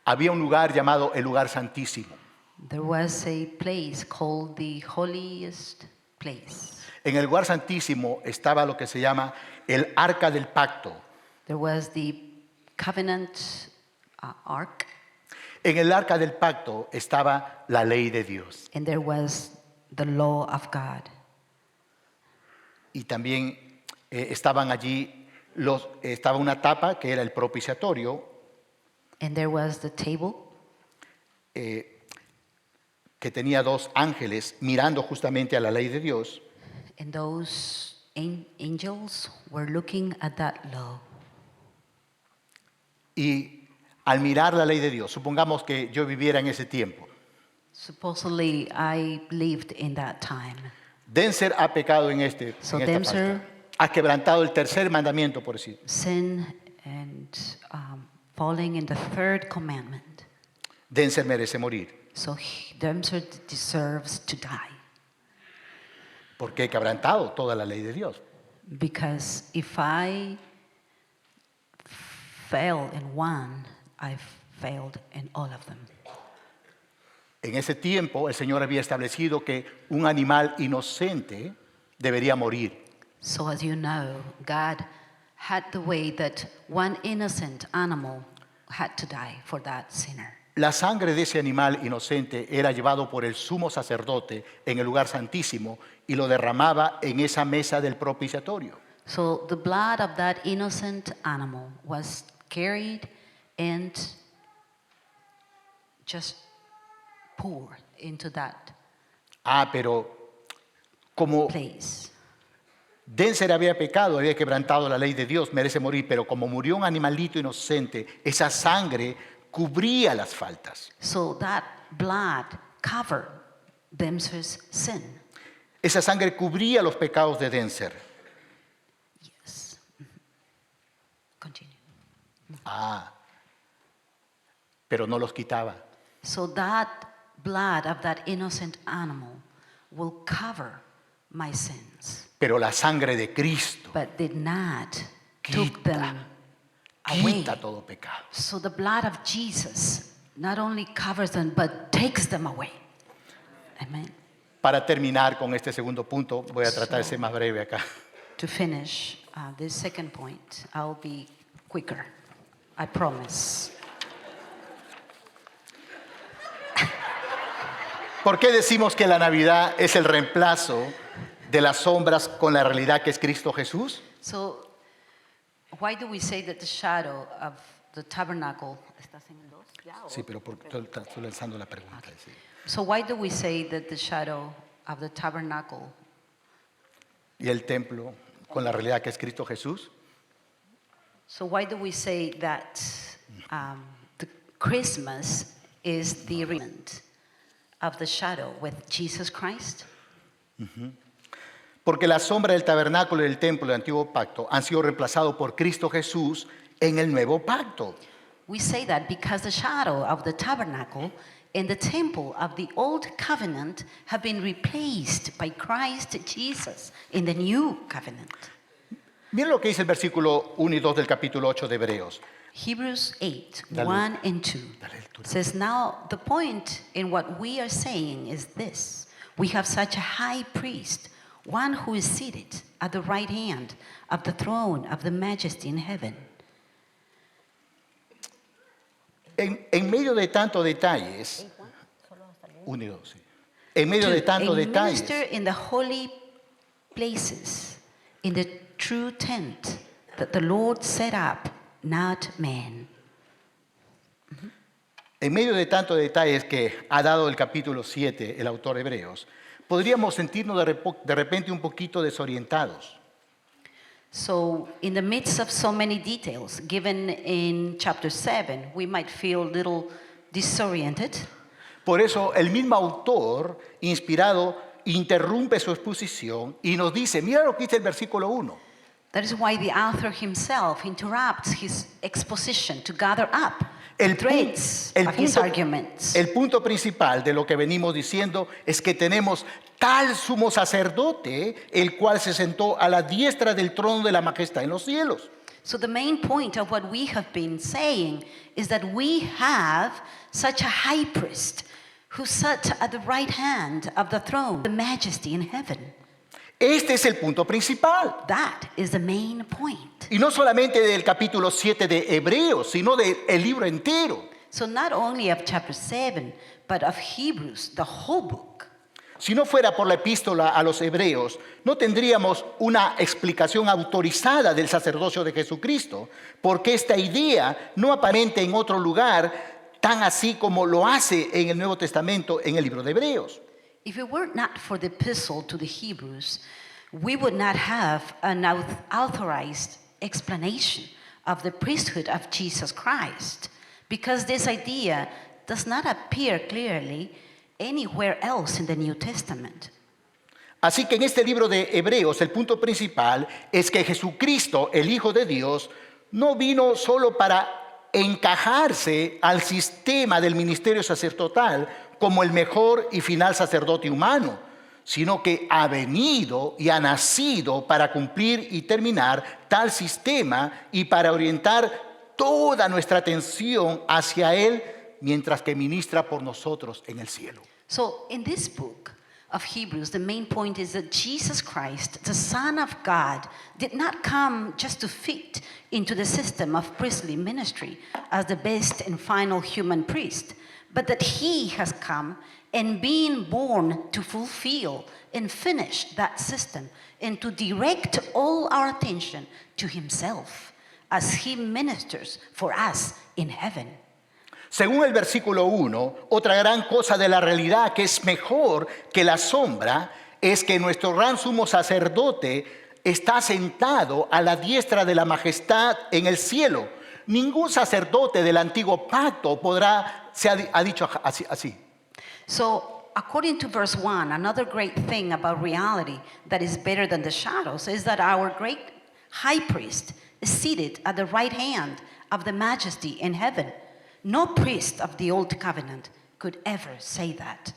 había un lugar llamado el lugar santísimo. there was a place called the holiest place. En el lugar santísimo estaba lo que se llama el arca del pacto. There was the covenant ark, En el arca del pacto estaba la ley de Dios. and there was the law of God. Y también estaban allí, estaba una tapa que era el propiciatorio, And there was the table, que tenía dos ángeles mirando justamente a la ley de Dios. and those angels were looking at that law. Y al mirar la ley de Dios, supongamos que yo viviera en ese tiempo. Supposedly, I lived in that time. Denzer ha pecado en esta Denzer falta. Ha quebrantado el tercer mandamiento, por decir. Sin and falling in the third commandment. Denzer merece morir. So Denzer deserves to die. Porque he quebrantado toda la ley de Dios. Because if I fail in one, I've failed in all of them. En ese tiempo el Señor había establecido que un animal inocente debería morir. So as you know, God had the way that one innocent animal had to die for that sinner. La sangre de ese animal inocente era llevado por el sumo sacerdote en el lugar santísimo y lo derramaba en esa mesa del propiciatorio. So the blood of that innocent animal was carried and just poured into that Pero como place. Denzer había pecado, había quebrantado la ley de Dios, merece morir, pero como murió un animalito inocente, esa sangre cubría las faltas. So that blood covered Denzer's sin. Esa sangre cubría los pecados de Denzer. Yes. Continue. Pero no los quitaba. So that blood of that innocent animal will cover my sins, Pero la sangre de Cristo but did not took Quita. them away. quita todo pecado. So the blood of Jesus not only covers them, but takes them away. Amen. Para terminar con este segundo punto, voy a tratar de ser más breve acá. To finish this second point, I'll be quicker. I promise. ¿Por qué decimos que la Navidad es el reemplazo de las sombras con la realidad que es Cristo Jesús? So, why do we say that the shadow of the tabernacle? ¿Estás en el dos? ¿Ya, o- Sí, pero estoy lanzando la pregunta. Sí. So why do we say that the shadow of the tabernacle Y el templo con la realidad que es Cristo Jesús. So why do we say that the Christmas is the remnant of the shadow with Jesus Christ? Porque la sombra del tabernáculo y del templo del antiguo pacto han sido reemplazados por Cristo Jesús en el nuevo pacto. We say that because the shadow of the tabernacle and the temple of the old covenant have been replaced by Christ Jesus in the new covenant. Miren lo que dice el versículo 1 y 2 del capítulo 8 de Hebreos. Hebrews 8, Dale. 1 and 2 Dale lectura. says, now the point in what we are saying is this. We have such a high priest, one who is seated at the right hand of the throne of the majesty in heaven. En medio de tantos detalles, 1 y 2, sí. En medio de tantos A detalles, minister in the holy places, in the true tent that the Lord set up, not man. en medio de tantos detalles que ha dado el capítulo 7 el autor de Hebreos, podríamos sentirnos de repente un poquito desorientados. So, in the midst of so many details given in chapter 7, we might feel a little disoriented. Por eso el mismo autor, inspirado, interrumpe su exposición y nos dice, mira lo que dice el versículo 1. That is why the author himself interrupts his exposition to gather up El, threads pu- el of his punto, arguments. el punto principal de lo que venimos diciendo es que tenemos tal sumo sacerdote, el cual se sentó a la diestra del trono de la majestad en los cielos. So the main point of what we have been saying is that we have such a high priest who sat at the right hand of the throne, the majesty in heaven. Este es el punto principal. That is the main point. Y no solamente del capítulo 7 de Hebreos, sino del libro entero. So not only of chapter 7, but of Hebrews, the whole book. Si no fuera por la epístola a los hebreos, no tendríamos una explicación autorizada del sacerdocio de Jesucristo, porque esta idea no aparente en otro lugar tan así como lo hace en el Nuevo Testamento en el libro de Hebreos. If it were not for the epistle to the Hebrews, we would not have an authorized explanation of the priesthood of Jesus Christ, because this idea does not appear clearly anywhere else in the New Testament. Así que en este libro de Hebreos el punto principal es que Jesucristo, el Hijo de Dios, no vino solo para encajarse al sistema del ministerio sacerdotal como el mejor y final sacerdote humano, sino que ha venido y ha nacido para cumplir y terminar tal sistema y para orientar toda nuestra atención hacia Él mientras que ministra por nosotros en el cielo. So, in this book of Hebrews, the main point is that Jesus Christ, the Son of God, did not come just to fit into the system of priestly ministry as the best and final human priest, but that he has come and been born to fulfill and finish that system and to direct all our attention to himself as he ministers for us in heaven. Según el versículo 1, otra gran cosa de la realidad que es mejor que la sombra es que nuestro gran sumo sacerdote está sentado a la diestra de la majestad en el cielo. Ningún sacerdote del antiguo pacto se ha dicho así. So, according to verse 1, another great thing about reality that is better than the shadows is that our great high priest is seated at the right hand of the majesty in heaven. No priest of the old covenant could ever say that.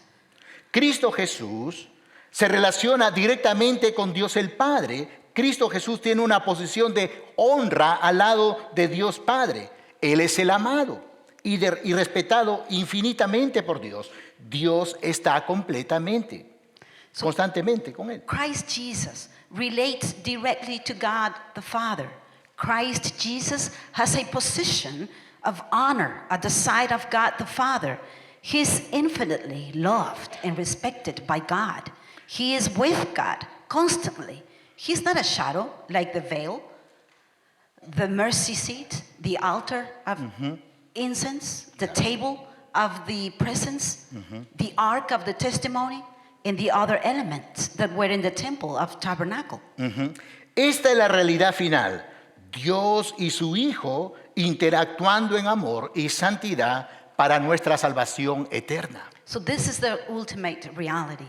Cristo Jesús Se relaciona directamente con Dios el Padre. Cristo Jesús tiene una posición de honra al lado de Dios Padre. Él es el amado y respetado infinitamente por Dios. Dios está constantemente con él. Christ Jesus relates directly to God the Father. Christ Jesus has a position of honor at the side of God the Father. He is infinitely loved and respected by God. He is with God constantly. He's not a shadow like the veil, the mercy seat, the altar of incense, the table of the presence, the ark of the testimony, and the other elements that were in the temple of tabernacle. Esta es la realidad final. Dios y su Hijo interactuando en amor y santidad para nuestra salvación eterna. So this is the ultimate reality.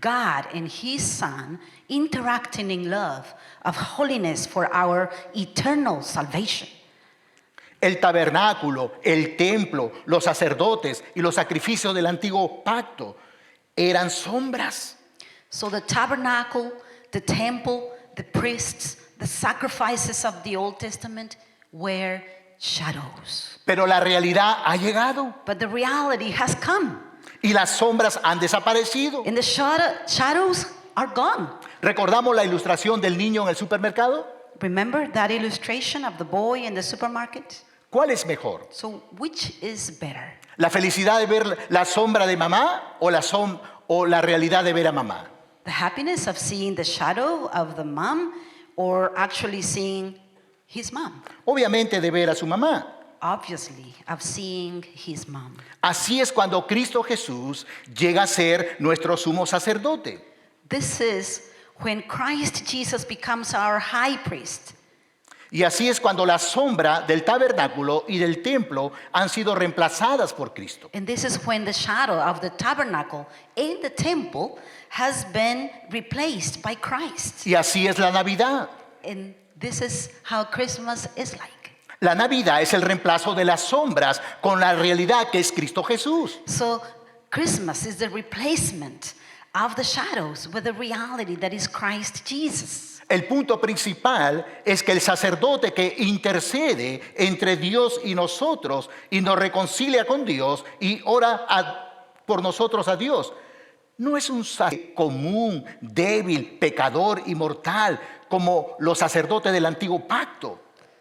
God and His Son interacting in love of holiness for our eternal salvation. El tabernáculo, el templo, los sacerdotes y los sacrificios del antiguo pacto eran sombras. So the tabernacle, the temple, the priests, the sacrifices of the Old Testament were shadows. Pero la realidad ha llegado But the reality has come, y las sombras han desaparecido. and the shadows are gone. ¿Recordamos la ilustración del niño en el supermercado? Remember that illustration of the boy in the supermarket? ¿Cuál es mejor? So which is better? ¿La felicidad de ver la sombra de mamá o la realidad de ver a mamá? The happiness of seeing the shadow of the mom or actually seeing his mom? Obviamente de ver a su mamá. Obviously, of seeing his mom. Así es cuando Cristo Jesús llega a ser nuestro sumo sacerdote. This is when Christ Jesus becomes our high priest. Y así es cuando la sombra del tabernáculo y del templo han sido reemplazadas por Cristo. And this is when the shadow of the tabernacle and the temple has been replaced by Christ. Y así es la Navidad. And this is how Christmas is like. La Navidad es el reemplazo de las sombras con la realidad que es Cristo Jesús. So Christmas is the replacement of the shadows with the reality that is Christ Jesus. El punto principal es que el sacerdote que intercede entre Dios y nosotros y nos reconcilia con Dios y ora por nosotros a Dios, no es un sacerdote común, débil, pecador y mortal como los sacerdotes del antiguo pacto.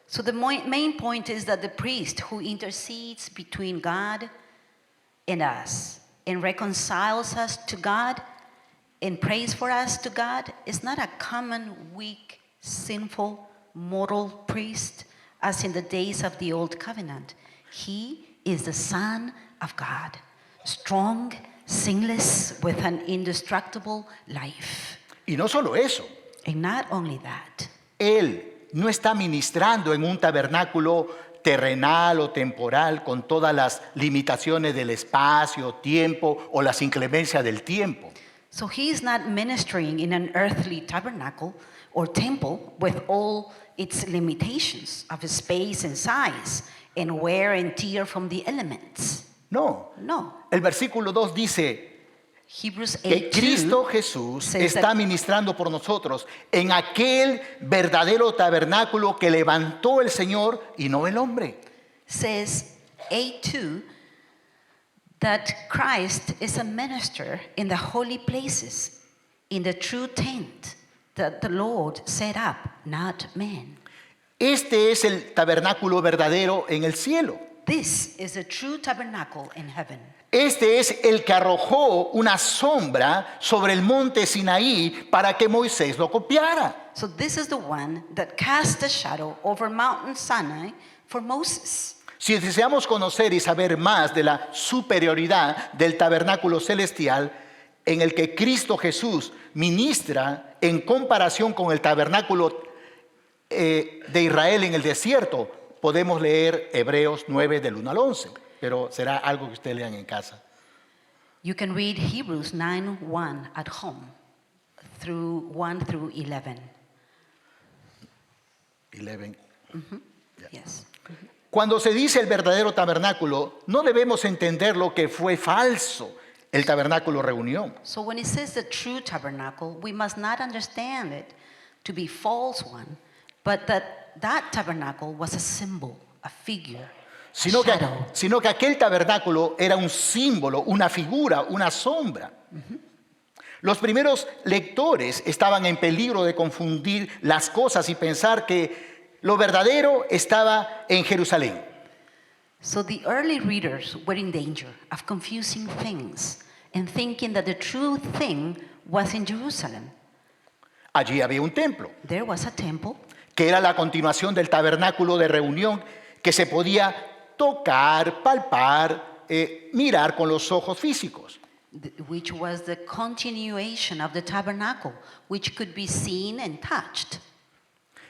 So the main point is that the priest who intercedes between God and us and reconciles us to God and prays for us to God is not a common, weak, sinful, mortal priest as in the days of the Old Covenant. He is the Son of God, strong, sinless, with an indestructible life. Y no solo eso, And not only that, Él no está ministrando en un tabernáculo terrenal o temporal con todas las limitaciones del espacio, tiempo o las inclemencias del tiempo. so he is not ministering in an earthly tabernacle or temple with all its limitations of space and size and wear and tear from the elements. No, No. el versículo 2 dice Hebrews que 8:2 Cristo Jesús says está that ministrando por nosotros en aquel verdadero tabernáculo que levantó el Señor y no el hombre. says 8:2 that Christ is a minister in the holy places, in the true tent that the Lord set up, not man. Este es el tabernáculo verdadero en el cielo. This is a true tabernacle in heaven. Este es el que arrojó una sombra sobre el monte Sinaí para que Moisés lo copiara. So this is the one that cast a shadow over Mount Sinai for Moses. Si deseamos conocer y saber más de la superioridad del tabernáculo celestial en el que Cristo Jesús ministra en comparación con el tabernáculo de Israel en el desierto, podemos leer Hebreos 9 del 1 al 11, pero será algo que ustedes lean en casa. You can read Hebrews 9:1 at home through 1 through 11. 11. Yes. Cuando se dice el verdadero tabernáculo, no debemos entender lo que fue falso el tabernáculo reunión. So when it says the true tabernacle, we must not understand it to be false one, but that tabernacle was a symbol, a figure, a shadow. Sino que aquel tabernáculo era un símbolo, una figura, una sombra. Los primeros lectores estaban en peligro de confundir las cosas y pensar que lo verdadero estaba en Jerusalén. So the early readers were in danger of confusing things and thinking that the true thing was in Jerusalem. Allí había un templo, There was a temple que era la continuación del tabernáculo de reunión que se podía tocar, palpar, mirar con los ojos físicos. which was the continuation of the tabernacle, which could be seen and touched.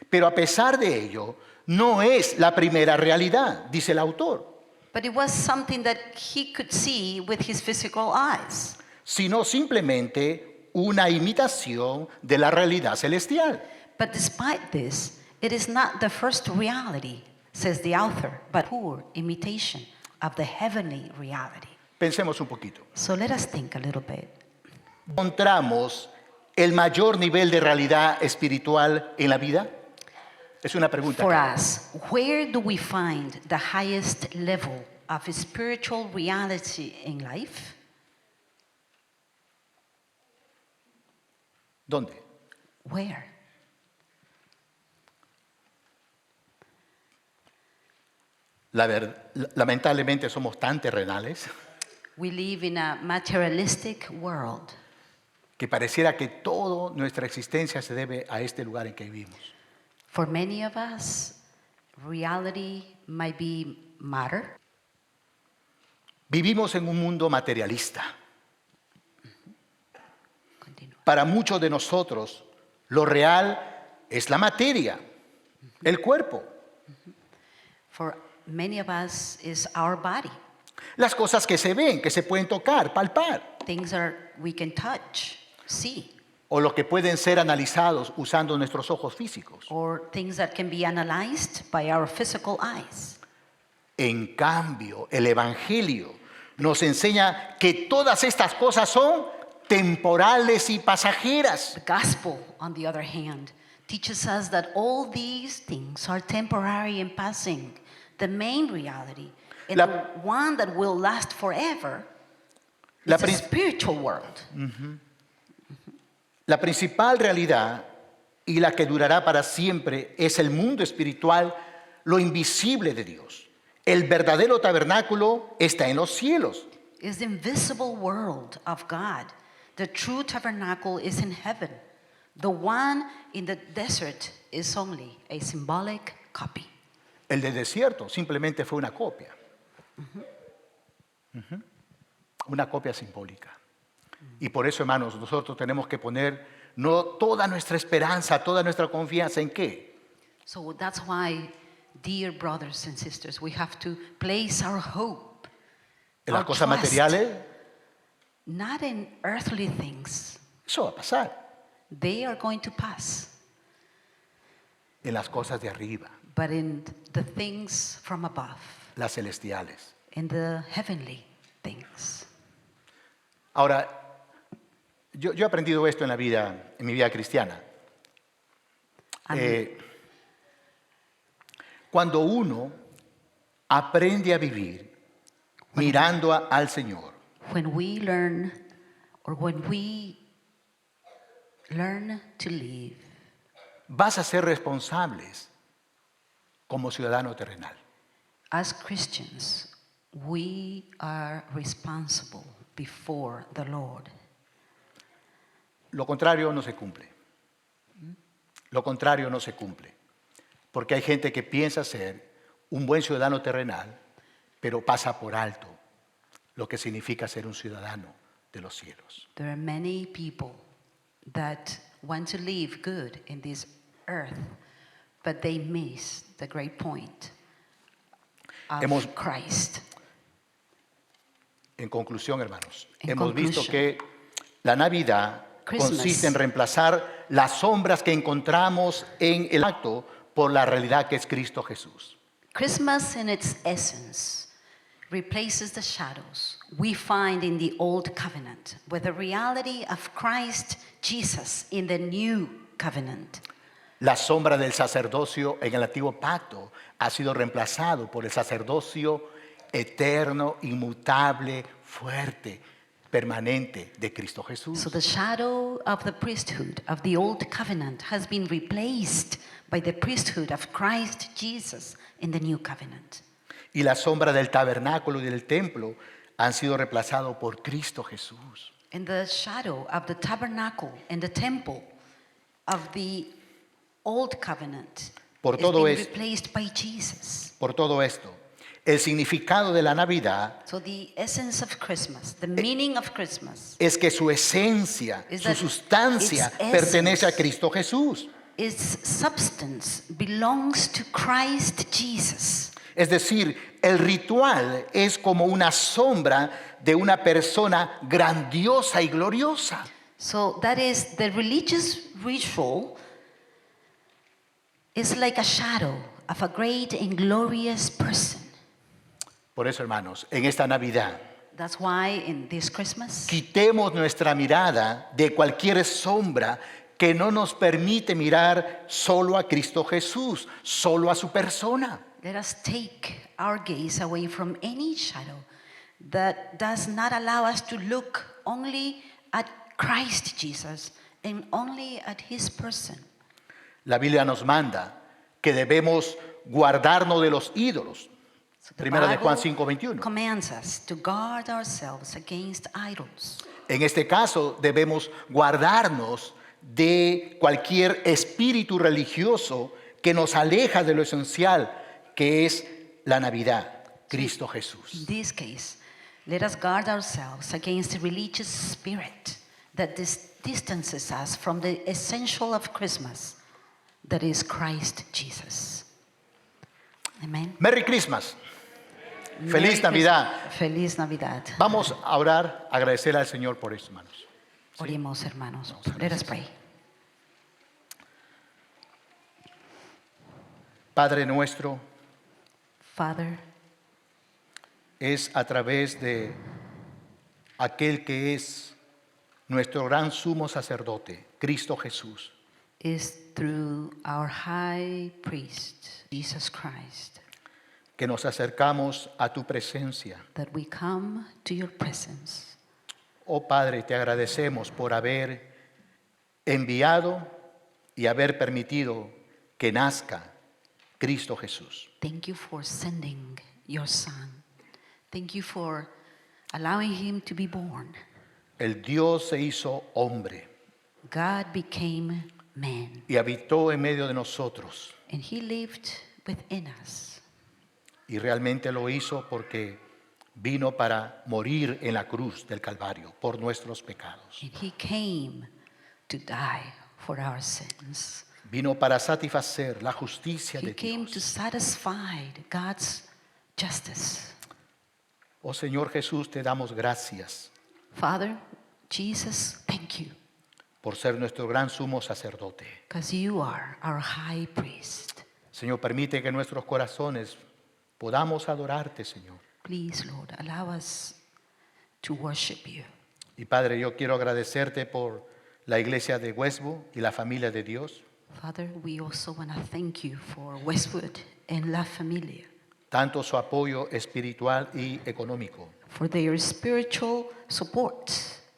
Pero a pesar de ello, no es la primera realidad, dice el autor, But it was something that he could see with his physical eyes. sino simplemente una imitación de la realidad celestial. But despite this, it is not the first reality, says the author, but poor imitation of the heavenly reality. Pensemos un poquito. So let us think a little bit. ¿Encontramos el mayor nivel de realidad espiritual en la vida? Es una pregunta. For us, where do we find the highest level of spiritual reality in life? ¿Dónde? Where? Lamentablemente somos tan terrenales We live in a materialistic world que pareciera que toda nuestra existencia se debe a este lugar en que vivimos. For many of us, reality might be matter. Vivimos en un mundo materialista. Continúa. Para muchos de nosotros, lo real es la materia, el cuerpo, For many of us is our body. las cosas que se ven, que se pueden tocar, palpar, Things that we can touch, see, o lo que pueden ser analizados usando nuestros ojos físicos. or things that can be analyzed by our physical eyes. En cambio, el Evangelio nos enseña que todas estas cosas son temporales y pasajeras. The gospel, on the other hand, teaches us that all these things are temporary and passing. The main reality, and La- the one that will last forever, La is the prin- spiritual world. La principal realidad y la que durará para siempre es el mundo espiritual, lo invisible de Dios. El verdadero tabernáculo está en los cielos. Is the invisible world of God. The true tabernacle is in heaven. The one in the desert is only a symbolic copy. El del desierto simplemente fue una copia. Una copia simbólica. Y por eso, hermanos, nosotros tenemos que poner no toda nuestra esperanza, toda nuestra confianza en qué. So that's why, dear brothers and sisters, we have to place our hope, En las our cosas trust, materiales, not in earthly things. eso va a pasar. They are going to pass, En las cosas de arriba, but in the things from above, las celestiales. in the heavenly things. Ahora, yo he aprendido esto en la vida, en mi vida cristiana. And Cuando uno aprende a vivir mirando al Señor, when we learn, or when we learn to live, vas a ser responsables como ciudadano terrenal. as Christians, we are responsible before the Lord. Lo contrario no se cumple. Lo contrario no se cumple. Porque hay gente que piensa ser un buen ciudadano terrenal, pero pasa por alto lo que significa ser un ciudadano de los cielos. There are many people that want to live good in this earth, but they miss the great point of Hemos- Christ. En conclusión, hermanos, En hemos visto conclusion. que la Navidad Christmas. consiste en reemplazar las sombras que encontramos en el acto por la realidad que es Cristo Jesús. Christmas, in its essence, replaces the shadows we find in the old covenant with the reality of Christ Jesus in the new covenant. La sombra del sacerdocio en el antiguo pacto ha sido reemplazado por el sacerdocio eterno, inmutable, fuerte, permanente de Cristo Jesús. So the shadow of the priesthood of the old covenant has been replaced by the priesthood of Christ Jesus in the new covenant. Y la sombra del tabernáculo y del templo han sido reemplazados por Cristo Jesús. And the shadow of the tabernacle and the temple of the old covenant Por is todo being esto. replaced by Jesus. Por todo esto, el significado de la Navidad So the essence of Christmas, the meaning of Christmas, es que su esencia, Is su that sustancia its essence- pertenece a Cristo Jesús. its substance belongs to Christ Jesus. Es decir, el ritual es como una sombra de una persona grandiosa y gloriosa. So that is, the religious ritual is like a shadow of a great and glorious person. Por eso, hermanos, en esta Navidad, That's why in this Christmas, quitemos nuestra mirada de cualquier sombra que no nos permite mirar solo a Cristo Jesús, solo a su persona. let us take our gaze away from any shadow that does not allow us to look only at Christ Jesus and only at his person. La Biblia nos manda que debemos guardarnos de los ídolos. So the Primera de Juan Bible 5:21. commands us to guard ourselves against idols. En este caso debemos guardarnos de cualquier espíritu religioso que nos aleja de lo esencial, que es la Navidad, Cristo Jesús. In this case, let us guard ourselves against the religious spirit that distances us from the essential of Christmas, that is Christ Jesus. Amen. Merry Christmas. Merry Feliz Navidad. Christmas. Feliz Navidad. Vamos a orar, agradecer al Señor por eso, hermanos. Oremos, hermanos. Let us pray. Padre nuestro, Father, es a través de aquel que es nuestro gran sumo sacerdote, Cristo Jesús, is through our high priest, Jesus Christ, que nos acercamos a tu presencia. that we come to your presence. Oh Padre, te agradecemos por haber enviado y haber permitido que nazca Cristo Jesús. Thank you for sending your Son. Thank you for allowing him to be born. El Dios se hizo hombre God became man, y habitó en medio de nosotros. and he lived within us. Y realmente lo hizo porque vino para morir en la cruz del Calvario por nuestros pecados. And he came to die for our sins. Vino para satisfacer la justicia He de came to Dios. satisfy God's justice. Oh Señor Jesús, te damos gracias Father, Jesus, thank you, por ser nuestro gran sumo sacerdote. because you are our high priest. Señor, permite que nuestros corazones podamos adorarte, Señor. Please, Lord, allow us to worship you. Y Padre, yo quiero agradecerte por la iglesia de Westwood y la familia de Dios, Father, we also want to thank you for Westwood and La Familia, tanto su apoyo espiritual y económico, for their spiritual support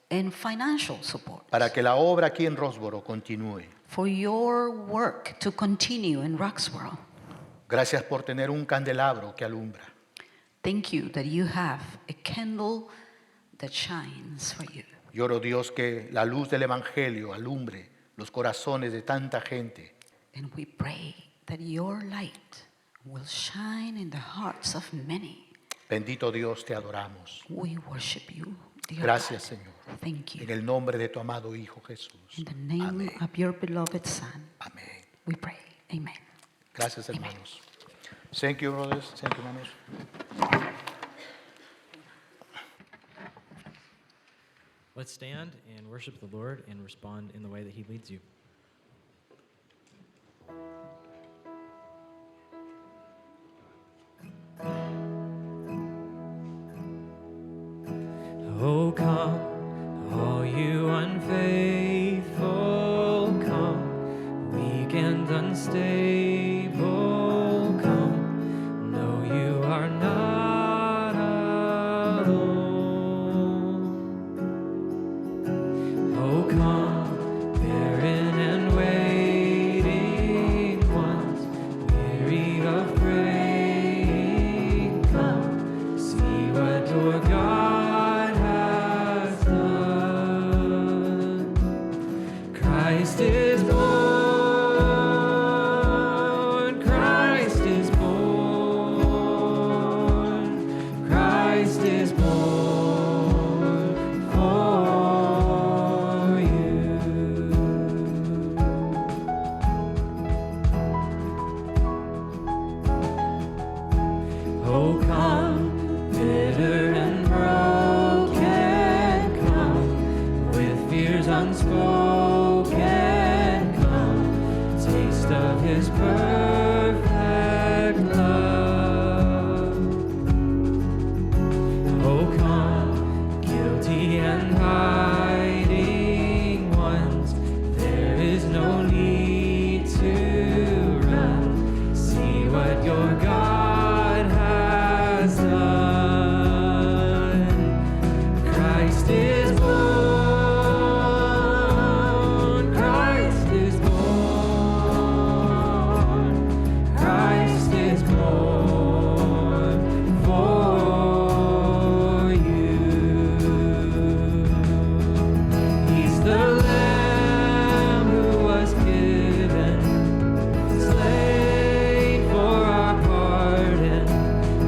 and financial support, para que la obra aquí en Roxboro continúe. for your work to continue in Roxborough. Gracias por tener un candelabro que alumbra. Thank you that you have a candle that shines for you. Y oro, Dios, que la luz del Evangelio alumbre los corazones de tanta gente, And we pray that your light will shine in the hearts of many. Bendito Dios, te adoramos. We worship you, dear Gracias, God. Señor. Thank En you. el nombre de tu amado Hijo Jesús. In the name Amén. of your beloved Son, Amén. we pray. Amen. Gracias, hermanos. Thank you, brothers. Thank you, hermanos. Let's stand and worship the Lord and respond in the way that he leads you. Oh, come, all you unfaithful, come, weak and unstable, come, no, you are not alone. Oh, come, barren and waiting ones, weary of praying, come, see what your God has done. Christ is born, Christ is born, Christ is born for you. Oh, come, bitter and broken, come, with fears unspoken, come, taste of his perfect love. Oh, come, guilty and hiding ones, there is no need to run. See what your God has done. Christ is born, Christ is born, Christ is born for you. He's the Lamb who was given, slain for our pardon.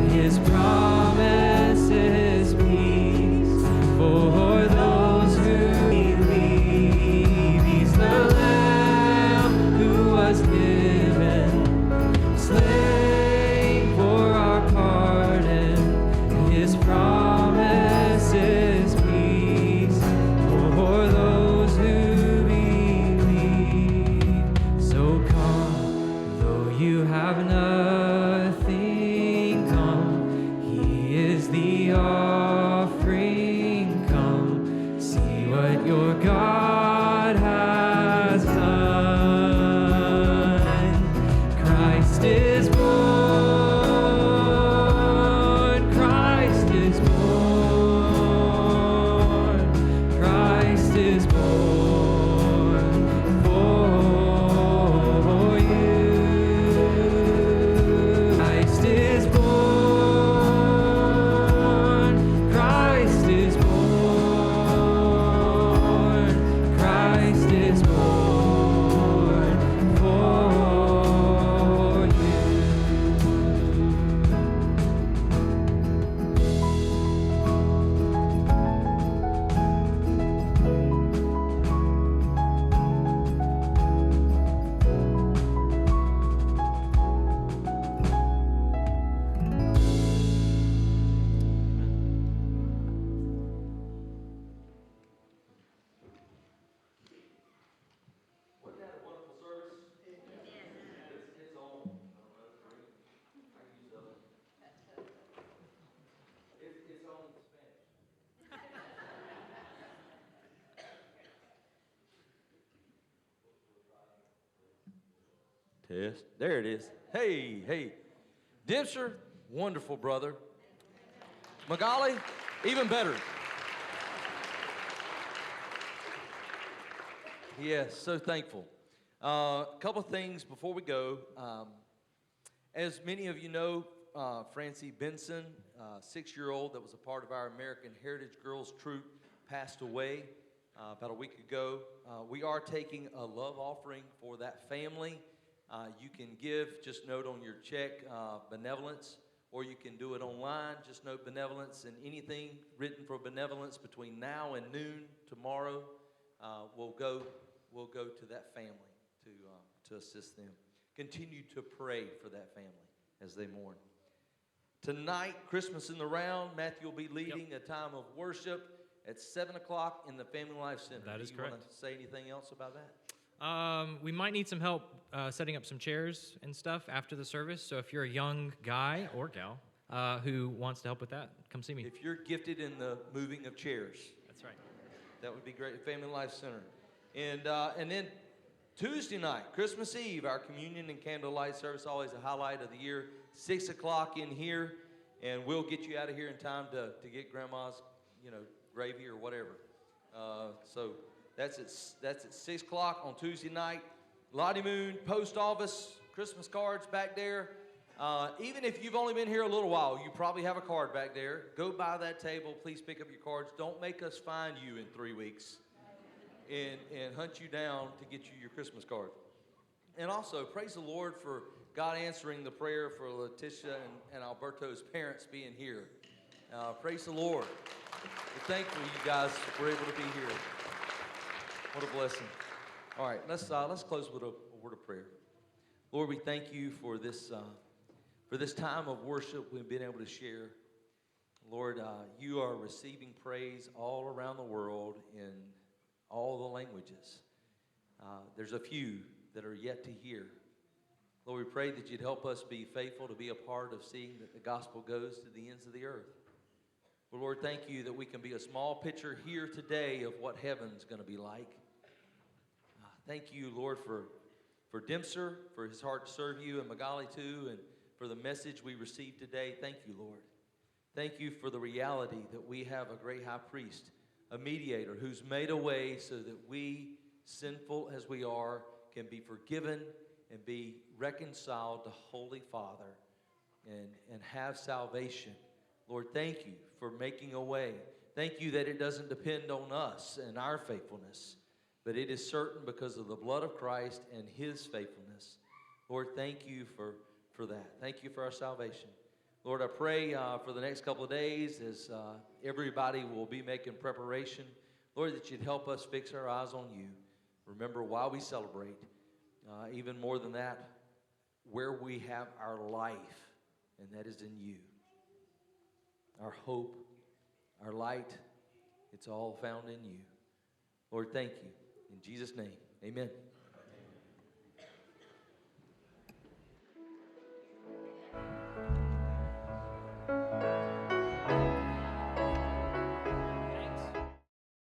His promise is peace for those who believe. He's the Lamb who was given, slain for our pardon. His promise is peace for those who believe. So come, though you have nothing, come. He is the offering. Come, see what your God has done. Christ is born, Christ is born, Christ is born for you. Christ is born, Christ is born, Christ is born for you. Test. There it is. Hey, hey. Dempster, wonderful brother. Magali, even better. Yes, so thankful. A couple of things before we go. As many of you know, Francie Benson, 6-year-old that was a part of our American Heritage Girls Troop, passed away about a week ago. We are taking a love offering for that family. You can give, just note on your check, benevolence, or you can do it online. Just note benevolence, and anything written for benevolence between now and noon tomorrow will go to that family to assist them. Continue to pray for that family as they mourn. Tonight, Christmas in the Round. Matthew will be leading a time of worship at 7 o'clock in the Family Life Center. That is correct. Do you want to say anything else about that? We might need some help setting up some chairs and stuff after the service. So if you're a young guy or gal who wants to help with that, come see me. If you're gifted in the moving of chairs, That's right. that would be great. Family Life Center. And then Tuesday night, Christmas Eve, our communion and candlelight service, always a highlight of the year. 6 o'clock in here, and we'll get you out of here in time to get Grandma's, gravy or whatever. So that's at 6 o'clock on Tuesday night. Lottie Moon, post office, Christmas cards back there. Even if you've only been here a little while, you probably have a card back there. Go by that table. Please pick up your cards. Don't make us find you in 3 weeks and hunt you down to get you your Christmas card. And also, praise the Lord for God answering the prayer for Letitia and Alberto's parents being here. Praise the Lord. We're thankful you guys were able to be here. What a blessing. All right, let's close with a word of prayer. Lord, we thank you for this time of worship we've been able to share. Lord, you are receiving praise all around the world in all the languages. There's a few that are yet to hear. Lord, we pray that you'd help us be faithful to be a part of seeing that the gospel goes to the ends of the earth. Well, Lord, thank you that we can be a small picture here today of what heaven's going to be like. Thank you, Lord, for Dempster, for his heart to serve you, and Magali too, and for the message we received today. Thank you, Lord. Thank you for the reality that we have a great high priest, a mediator who's made a way so that we, sinful as we are, can be forgiven and be reconciled to Holy Father and have salvation. Lord, thank you for making a way. Thank you that it doesn't depend on us and our faithfulness, but it is certain because of the blood of Christ and his faithfulness. Lord, thank you for that. Thank you for our salvation. Lord, I pray for the next couple of days as everybody will be making preparation. Lord, that you'd help us fix our eyes on you. Remember why we celebrate. Even more than that, where we have our life, and that is in you. Our hope, our light, it's all found in you. Lord, thank you. In Jesus' name, amen.